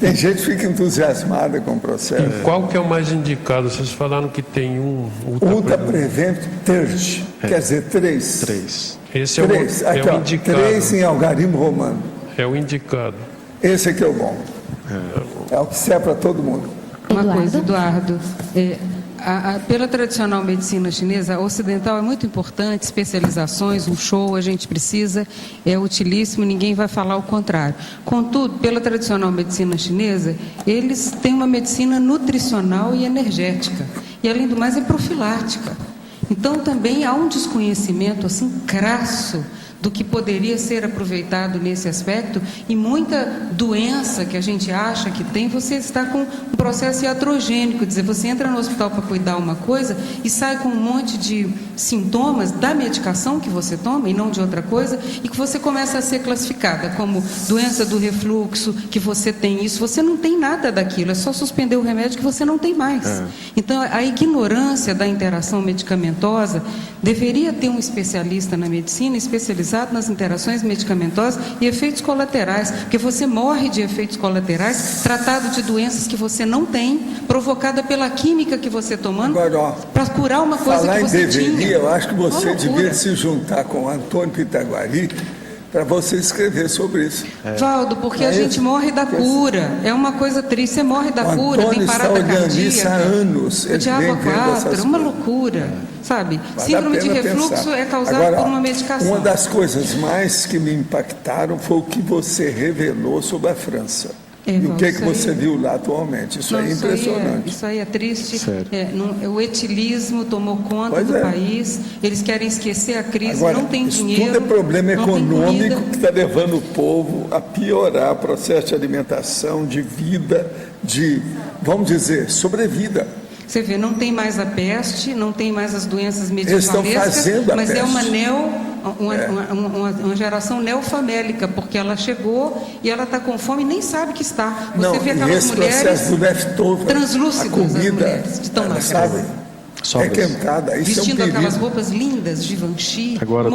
Tem gente que fica entusiasmada com o processo. E qual que é o mais indicado? Vocês falaram que tem um Ultra Prevent Third, quer dizer 3. Esse é o indicado. 3 em algarismo romano. É o indicado. Esse aqui é o bom. É o que serve para todo mundo. Uma coisa, Eduardo. Pela tradicional medicina chinesa, a ocidental é muito importante, especializações, um show, a gente precisa, é utilíssimo, ninguém vai falar o contrário. Contudo, pela tradicional medicina chinesa, eles têm uma medicina nutricional e energética, e além do mais é profilática. Então também há um desconhecimento assim crasso do que poderia ser aproveitado nesse aspecto, e muita doença que a gente acha que tem, você está com um processo iatrogênico, quer dizer, você entra no hospital para cuidar uma coisa e sai com um monte de sintomas da medicação que você toma e não de outra coisa, e que você começa a ser classificada como doença do refluxo, que você tem isso, você não tem nada daquilo, é só suspender o remédio que você não tem mais. Então, a ignorância da interação medicamentosa deveria ter um especialista na medicina, especializado nas interações medicamentosas e efeitos colaterais, porque você morre de efeitos colaterais tratado de doenças que você não tem, provocada pela química que você tomando para curar uma coisa que você tinha. Eu acho que você devia se juntar com o Antônio Pitaguari para você escrever sobre isso. Valdo, porque a gente morre da cura. É uma coisa triste, você morre da cura, tem parada cardíaca. Isso há anos. O diabo 4, uma loucura, sabe? Síndrome de refluxo é causada por uma medicação. Uma das coisas mais que me impactaram foi o que você revelou sobre a França. E o que você viu lá atualmente? Isso é impressionante. Isso aí é triste. O etilismo tomou conta do país. Eles querem esquecer a crise, não tem dinheiro. Tudo é problema econômico que está levando o povo a piorar o processo de alimentação, de vida, de, vamos dizer, sobrevida. Você vê, não tem mais a peste, não tem mais as doenças medicinalescas, mas é uma geração neofamélica, porque ela chegou e ela está com fome e nem sabe que está. Você vê aquelas mulheres translúcidas, as mulheres que estão na casa. Vestindo aquelas roupas lindas de Givenchy. Agora,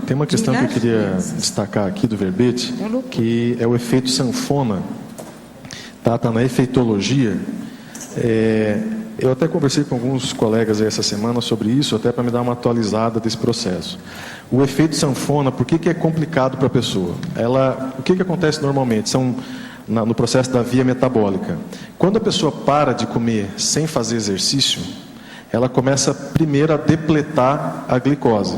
tem uma questão que eu queria destacar aqui do verbete, que é o efeito sanfona. Está na efeitologia. Eu até conversei com alguns colegas aí essa semana sobre isso, até para me dar uma atualizada desse processo. O efeito sanfona, por que é complicado para a pessoa? O que acontece normalmente? No processo da via metabólica. Quando a pessoa para de comer sem fazer exercício, ela começa primeiro a depletar a glicose.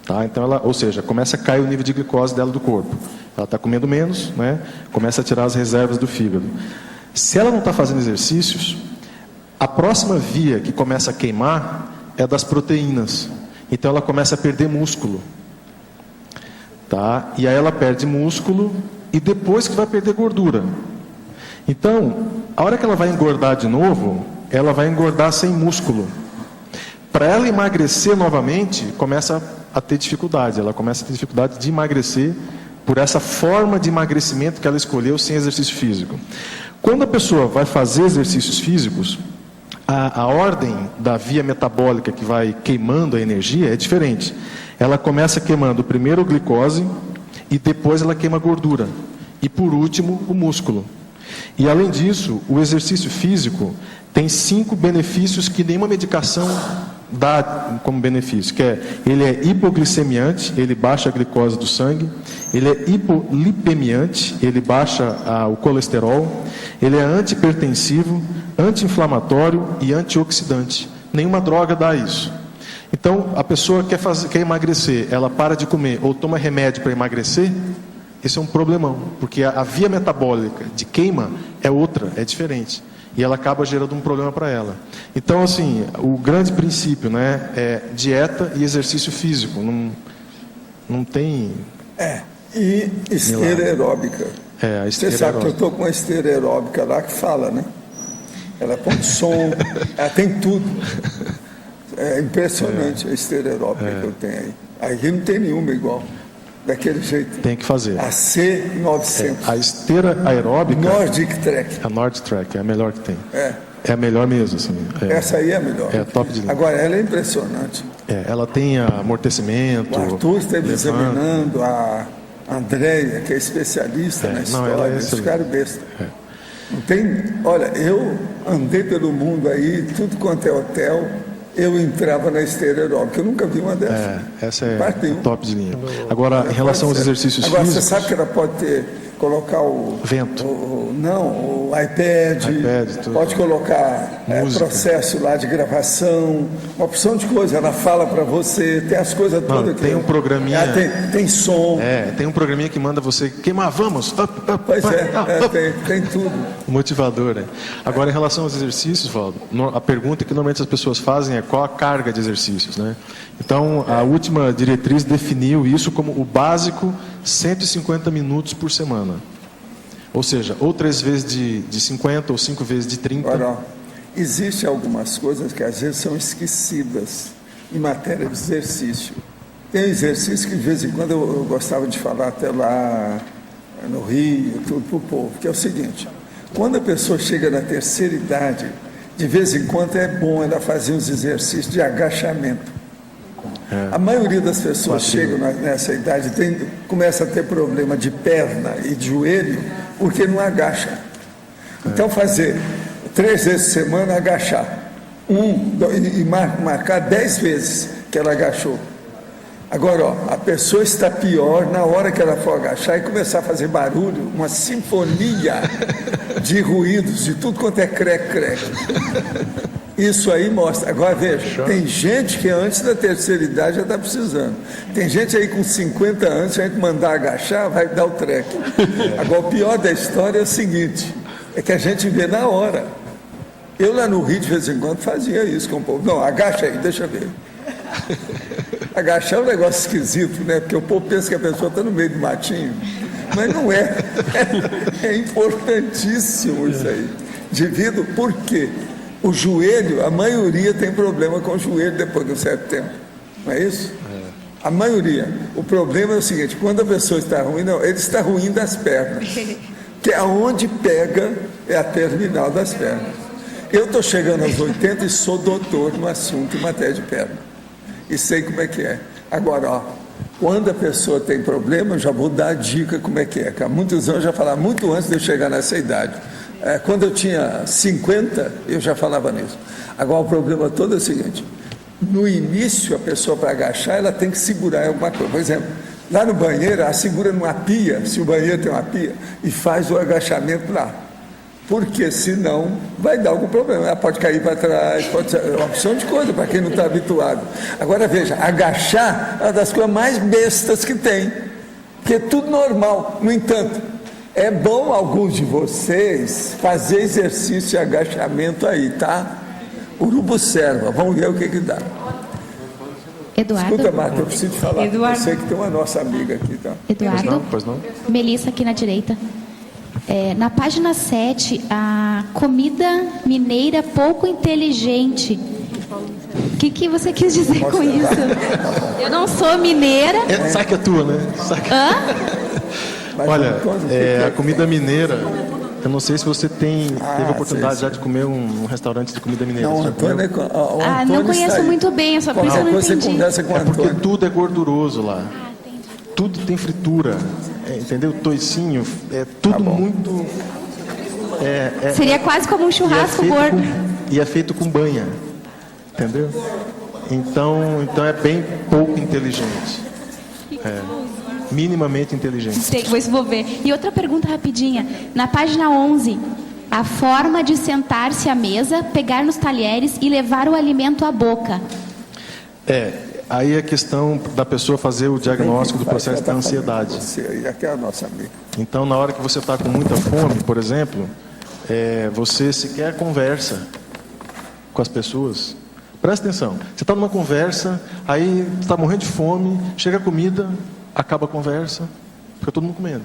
Tá? Então ou seja, começa a cair o nível de glicose dela do corpo. Ela está comendo menos, né? Começa a tirar as reservas do fígado. Se ela não está fazendo exercícios, a próxima via que começa a queimar é das proteínas. Então ela começa a perder músculo. Tá? E aí ela perde músculo e depois que vai perder gordura. Então, a hora que ela vai engordar de novo, ela vai engordar sem músculo. Para ela emagrecer novamente, começa a ter dificuldade. Ela começa a ter dificuldade de emagrecer por essa forma de emagrecimento que ela escolheu sem exercício físico. Quando a pessoa vai fazer exercícios físicos, a ordem da via metabólica que vai queimando a energia é diferente. Ela começa queimando primeiro a glicose e depois ela queima a gordura. E por último, o músculo. E além disso, o exercício físico tem 5 benefícios que nenhuma medicação dá como benefício, que é, ele é hipoglicemiante, ele baixa a glicose do sangue, ele é hipolipemiante, ele baixa o colesterol, ele é antihipertensivo, anti-inflamatório e antioxidante. Nenhuma droga dá isso. Então, a pessoa quer emagrecer, ela para de comer ou toma remédio para emagrecer, esse é um problemão, porque a via metabólica de queima é outra, é diferente. E ela acaba gerando um problema para ela. Então, assim, o grande princípio, né, é dieta e exercício físico. Não tem... E esteira aeróbica. A esteira Você sabe aeróbica. que eu estou com uma esteira aeróbica lá que fala, né? Ela põe som, ela tem tudo. É impressionante a esteira aeróbica que eu tenho aí. Aí não tem nenhuma igual. Daquele jeito. Tem que fazer. A C900. A esteira aeróbica... Nordic Trek. A Nordic Trek é a melhor que tem. É a melhor mesmo, assim. Essa aí é a melhor. É top de linha. Agora, ela é impressionante. Ela tem amortecimento. O Arthur esteve examinando, a Andréia, que é especialista na história, eles ficaram besta. Não tem... Olha, eu andei pelo mundo aí, tudo quanto é hotel, eu entrava na esteira aeróbica. Eu nunca vi uma dessa. Essa é top de linha. Agora, em relação aos exercícios físicos... Agora, você sabe que ela pode colocar o... Vento. O iPad pode colocar processo lá de gravação, uma opção de coisa. Ela fala para você, tem as coisas todas. Tem um programinha... Tem som. Tem um programinha que manda você queimar, vamos. Tem tudo. Motivador, né? Agora, em relação aos exercícios, Valdo, a pergunta que normalmente as pessoas fazem é qual a carga de exercícios, né? Então, a última diretriz definiu isso como o básico 150 minutos por semana. Ou seja, ou 3 vezes de 50 ou 5 vezes de 30. Ora, existem algumas coisas que às vezes são esquecidas em matéria de exercício. Tem exercício que de vez em quando eu gostava de falar até lá no Rio, tudo para o povo, que é o seguinte: quando a pessoa chega na terceira idade, de vez em quando é bom ela fazer uns exercícios de agachamento. A maioria das pessoas chegam nessa idade, começa a ter problema de perna e de joelho, porque não agacha. Então fazer 3 vezes por semana, agachar. E marcar 10 vezes que ela agachou. Agora, a pessoa está pior na hora que ela for agachar e começar a fazer barulho, uma sinfonia de ruídos, de tudo quanto é creque. Isso aí mostra. Agora veja, tem gente que antes da terceira idade já está precisando. Tem gente aí com 50 anos, se a gente mandar agachar, vai dar o treco. Agora o pior da história é o seguinte, é que a gente vê na hora. Eu lá no Rio, de vez em quando, fazia isso com o povo. Não, agacha aí, deixa eu ver. Agachar é um negócio esquisito, né? Porque o povo pensa que a pessoa está no meio do matinho. Mas não é. É importantíssimo isso aí. Por quê? O joelho, a maioria tem problema com o joelho depois de um certo tempo. Não é isso? A maioria. O problema é o seguinte, quando a pessoa está ruim, ele está ruim das pernas. Que é aonde pega é a terminal das pernas. Eu estou chegando aos 80 e sou doutor no assunto em matéria de perna. E sei como é que é. Agora, quando a pessoa tem problema, eu já vou dar a dica como é que é. Há muitos anos, eu já falava, muito antes de eu chegar nessa idade. Quando eu tinha 50, eu já falava nisso. Agora, o problema todo é o seguinte: no início, a pessoa, para agachar, ela tem que segurar em alguma coisa. Por exemplo, lá no banheiro, ela segura numa pia, se o banheiro tem uma pia, e faz o agachamento lá. Porque senão vai dar algum problema. Ela pode cair para trás, pode ser uma opção de coisa para quem não está habituado. Agora veja, agachar é uma das coisas mais bestas que tem, porque é tudo normal. No entanto, É bom alguns de vocês fazer exercício de agachamento aí, tá? Urubu serva, vamos ver o que dá. Eduardo. Escuta, Marta, eu preciso falar com você que tem uma nossa amiga aqui, tá? Eduardo. Pois não? Melissa aqui na direita. Na página 7, a comida mineira pouco inteligente. O que você quis dizer com isso? Eu não sou mineira. Sabe que é tua, né? Olha, a comida mineira, eu não sei se você teve a oportunidade já de comer um restaurante de comida mineira. Não, Antônio, não conheço muito bem, só por isso eu não entendi. Porque tudo é gorduroso lá. Tudo tem fritura, entendeu? Toicinho, é tudo muito... Seria quase como um churrasco gordo. E é feito com banha, entendeu? Então é bem pouco inteligente. Minimamente inteligente. Vou ver. E outra pergunta rapidinha. Na página 11, a forma de sentar-se à mesa, pegar nos talheres e levar o alimento à boca. Aí a questão da pessoa fazer o diagnóstico do processo da ansiedade. Aqui é a nossa amiga. Então, na hora que você está com muita fome, por exemplo, você sequer conversa com as pessoas. Presta atenção. Você está numa conversa, aí está morrendo de fome, chega a comida, acaba a conversa, fica todo mundo comendo.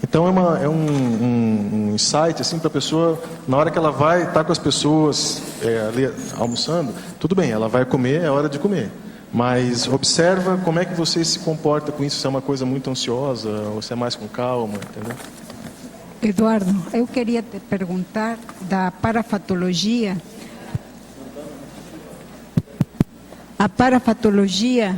Então é um insight assim para a pessoa, na hora que ela vai estar com as pessoas ali almoçando, tudo bem, ela vai comer, é hora de comer. Mas observa como é que você se comporta com isso, se é uma coisa muito ansiosa ou se é mais com calma, entendeu? Eduardo, eu queria te perguntar da parafatologia. A parafatologia,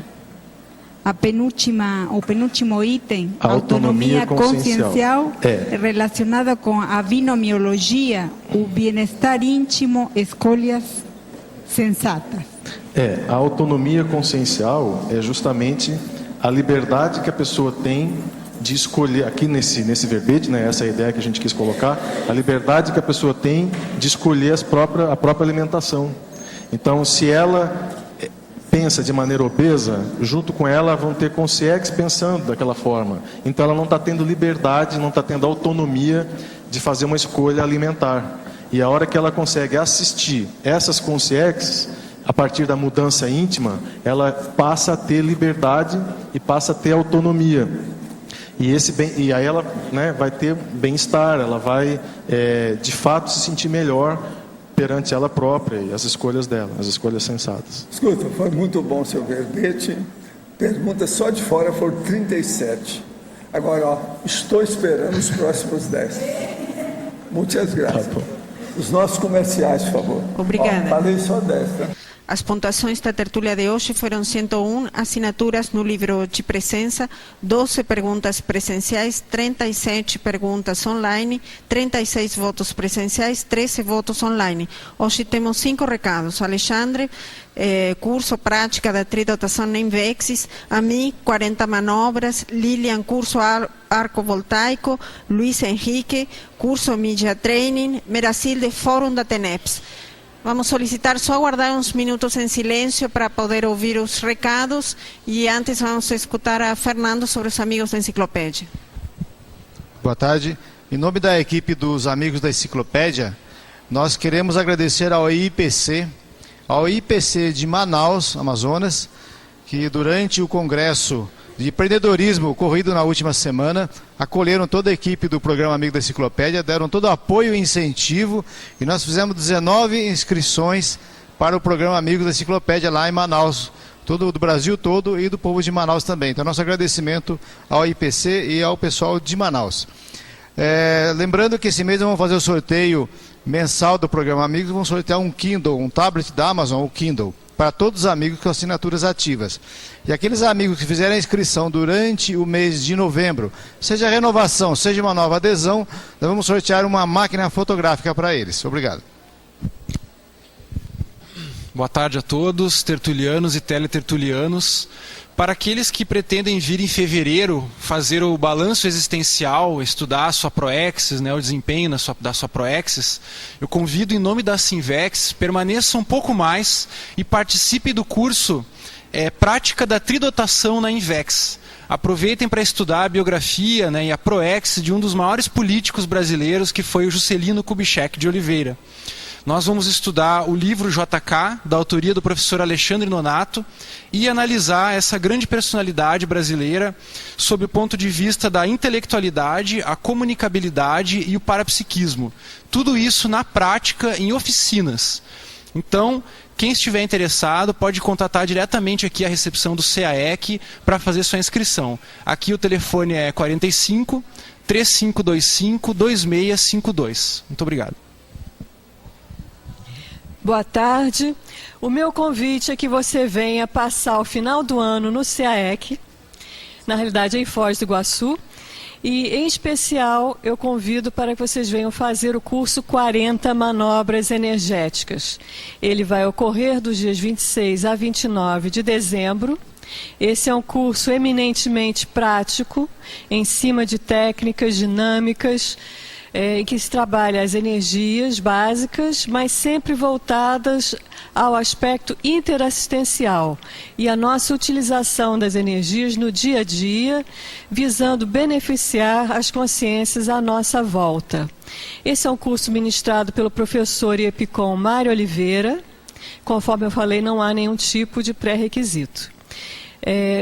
o penúltimo item, autonomia consciencial, relacionada com a binomiologia, o bem-estar íntimo, escolhas sensatas. A autonomia consciencial é justamente a liberdade que a pessoa tem de escolher, aqui nesse verbete, né, essa é a ideia que a gente quis colocar, a liberdade que a pessoa tem de escolher a própria alimentação. Então, se ela pensa de maneira obesa, junto com ela vão ter consciências pensando daquela forma. Então ela não está tendo liberdade, não está tendo autonomia de fazer uma escolha alimentar. E a hora que ela consegue assistir essas consciências, a partir da mudança íntima, ela passa a ter liberdade e passa a ter autonomia. E aí ela vai ter bem-estar, ela vai de fato se sentir melhor perante ela própria e as escolhas dela, as escolhas sensatas. Escuta, foi muito bom seu verbete. Perguntas só de fora foram 37. Agora, estou esperando os próximos 10. Muitas graças. Os nossos comerciais, por favor. Obrigada. Falei só 10, tá? As pontuações da tertúlia de hoje foram 101 assinaturas no livro de presença, 12 perguntas presenciais, 37 perguntas online, 36 votos presenciais, 13 votos online. Hoje temos 5 recados. Alexandre, curso prática da tridotação NEMVEXIS, a mim 40 manobras, Lilian, curso arco voltaico, Luiz Henrique, curso Media Training, Meracilde, Fórum da TENEPS. Vamos solicitar só aguardar uns minutos em silêncio para poder ouvir os recados e antes vamos escutar a Fernando sobre os amigos da Enciclopédia. Boa tarde. Em nome da equipe dos amigos da Enciclopédia, nós queremos agradecer ao IPC de Manaus, Amazonas, que durante o congresso de empreendedorismo ocorrido na última semana, acolheram toda a equipe do programa Amigo da Enciclopédia, deram todo o apoio e incentivo, e nós fizemos 19 inscrições para o programa Amigos da Enciclopédia lá em Manaus, todo do Brasil todo e do povo de Manaus também. Então, nosso agradecimento ao IPC e ao pessoal de Manaus. Lembrando que esse mês vamos fazer o sorteio mensal do programa Amigos, vamos sortear um Kindle, um tablet da Amazon, o Kindle, para todos os amigos com assinaturas ativas. E aqueles amigos que fizeram a inscrição durante o mês de novembro, seja renovação, seja uma nova adesão, nós vamos sortear uma máquina fotográfica para eles. Obrigado. Boa tarde a todos, tertulianos e teletertulianos. Para aqueles que pretendem vir em fevereiro fazer o balanço existencial, estudar a sua Proexis, o desempenho da sua Proexis, eu convido em nome da Sinvex, permaneça um pouco mais e participe do curso prática da tridotação na INVEX. Aproveitem para estudar a biografia, né, e a proex de um dos maiores políticos brasileiros, que foi o Juscelino Kubitschek de Oliveira. Nós vamos estudar o livro JK, da autoria do professor Alexandre Nonato, e analisar essa grande personalidade brasileira sob o ponto de vista da intelectualidade, a comunicabilidade e o parapsiquismo. Tudo isso na prática, em oficinas. Então, quem estiver interessado pode contatar diretamente aqui a recepção do CAEC para fazer sua inscrição. Aqui o telefone é 45 3525 2652. Muito obrigado. Boa tarde. O meu convite é que você venha passar o final do ano no CAEC, na realidade em Foz do Iguaçu, e em especial eu convido para que vocês venham fazer o curso 40 Manobras Energéticas. Ele vai ocorrer dos dias 26 a 29 de dezembro. Esse é um curso eminentemente prático, em cima de técnicas dinâmicas, em que se trabalha as energias básicas, mas sempre voltadas ao aspecto interassistencial e a nossa utilização das energias no dia a dia, visando beneficiar as consciências à nossa volta. Esse é um curso ministrado pelo professor EPICOM Mário Oliveira. Conforme eu falei, não há nenhum tipo de pré-requisito.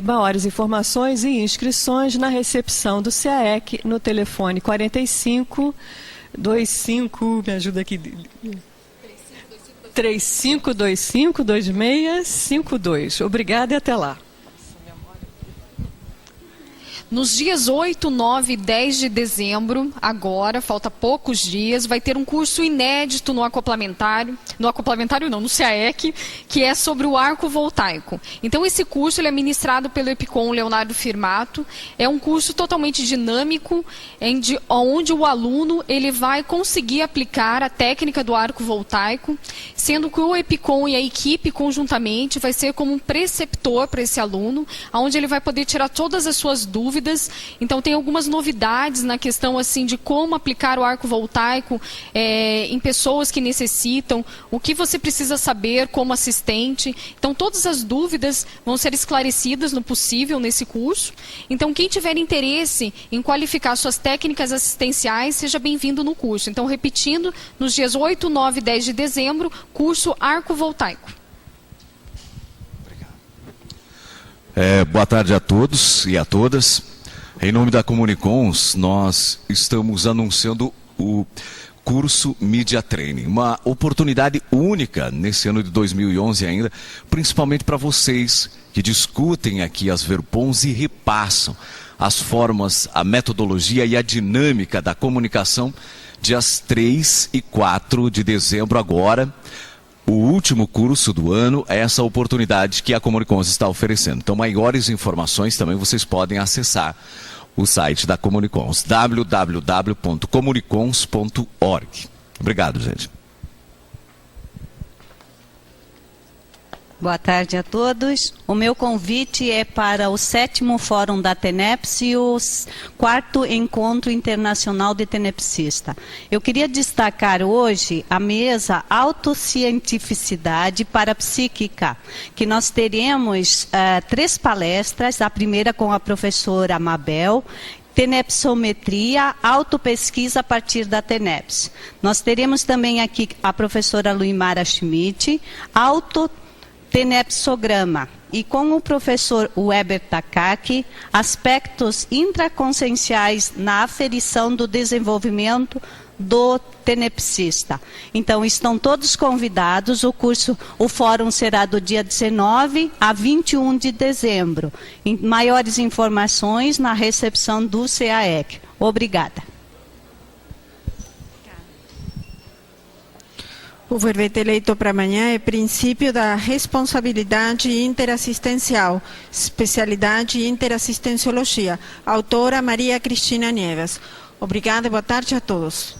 Maiores informações e inscrições na recepção do CAEC no telefone 45 25, me ajuda aqui, 3525 2652. Obrigada e até lá. Nos dias 8, 9 e 10 de dezembro, agora, falta poucos dias, vai ter um curso inédito no CAEC, que é sobre o arco voltaico. Então, esse curso ele é ministrado pelo EPICOM Leonardo Firmato. É um curso totalmente dinâmico, onde o aluno ele vai conseguir aplicar a técnica do arco voltaico, sendo que o EPICOM e a equipe, conjuntamente, vai ser como um preceptor para esse aluno, onde ele vai poder tirar todas as suas dúvidas. Então tem algumas novidades na questão assim de como aplicar o arco voltaico em pessoas que necessitam, o que você precisa saber como assistente. Então todas as dúvidas vão ser esclarecidas no possível nesse curso. Então quem tiver interesse em qualificar suas técnicas assistenciais, seja bem-vindo no curso. Então repetindo, nos dias 8, 9 e 10 de dezembro, curso arco voltaico. Boa tarde a todos e a todas. Em nome da Comunicons, nós estamos anunciando o curso Media Training, uma oportunidade única nesse ano de 2011 ainda, principalmente para vocês que discutem aqui as verbons e repassam as formas, a metodologia e a dinâmica da comunicação, dias 3 e 4 de dezembro agora. O último curso do ano é essa oportunidade que a Comunicons está oferecendo. Então, maiores informações também vocês podem acessar o site da Comunicons, www.comunicons.org. Obrigado, gente. Boa tarde a todos. O meu convite é para o 7º Fórum da TENEPS e o 4º Encontro Internacional de Tenepsista. Eu queria destacar hoje a mesa Autocientificidade Parapsíquica, que nós teremos 3 palestras, a primeira com a professora Mabel, Tenepsometria, autopesquisa a partir da TENEPS. Nós teremos também aqui a professora Luimara Schmidt, tenepsograma, e com o professor Weber Takaki, aspectos intraconscienciais na aferição do desenvolvimento do tenepsista. Então, estão todos convidados. O fórum será do dia 19 a 21 de dezembro. Maiores informações na recepção do CAEC. Obrigada. O verbete eleito para amanhã é princípio da responsabilidade interassistencial, especialidade interassistenciologia. Autora Maria Cristina Nieves. Obrigada e boa tarde a todos.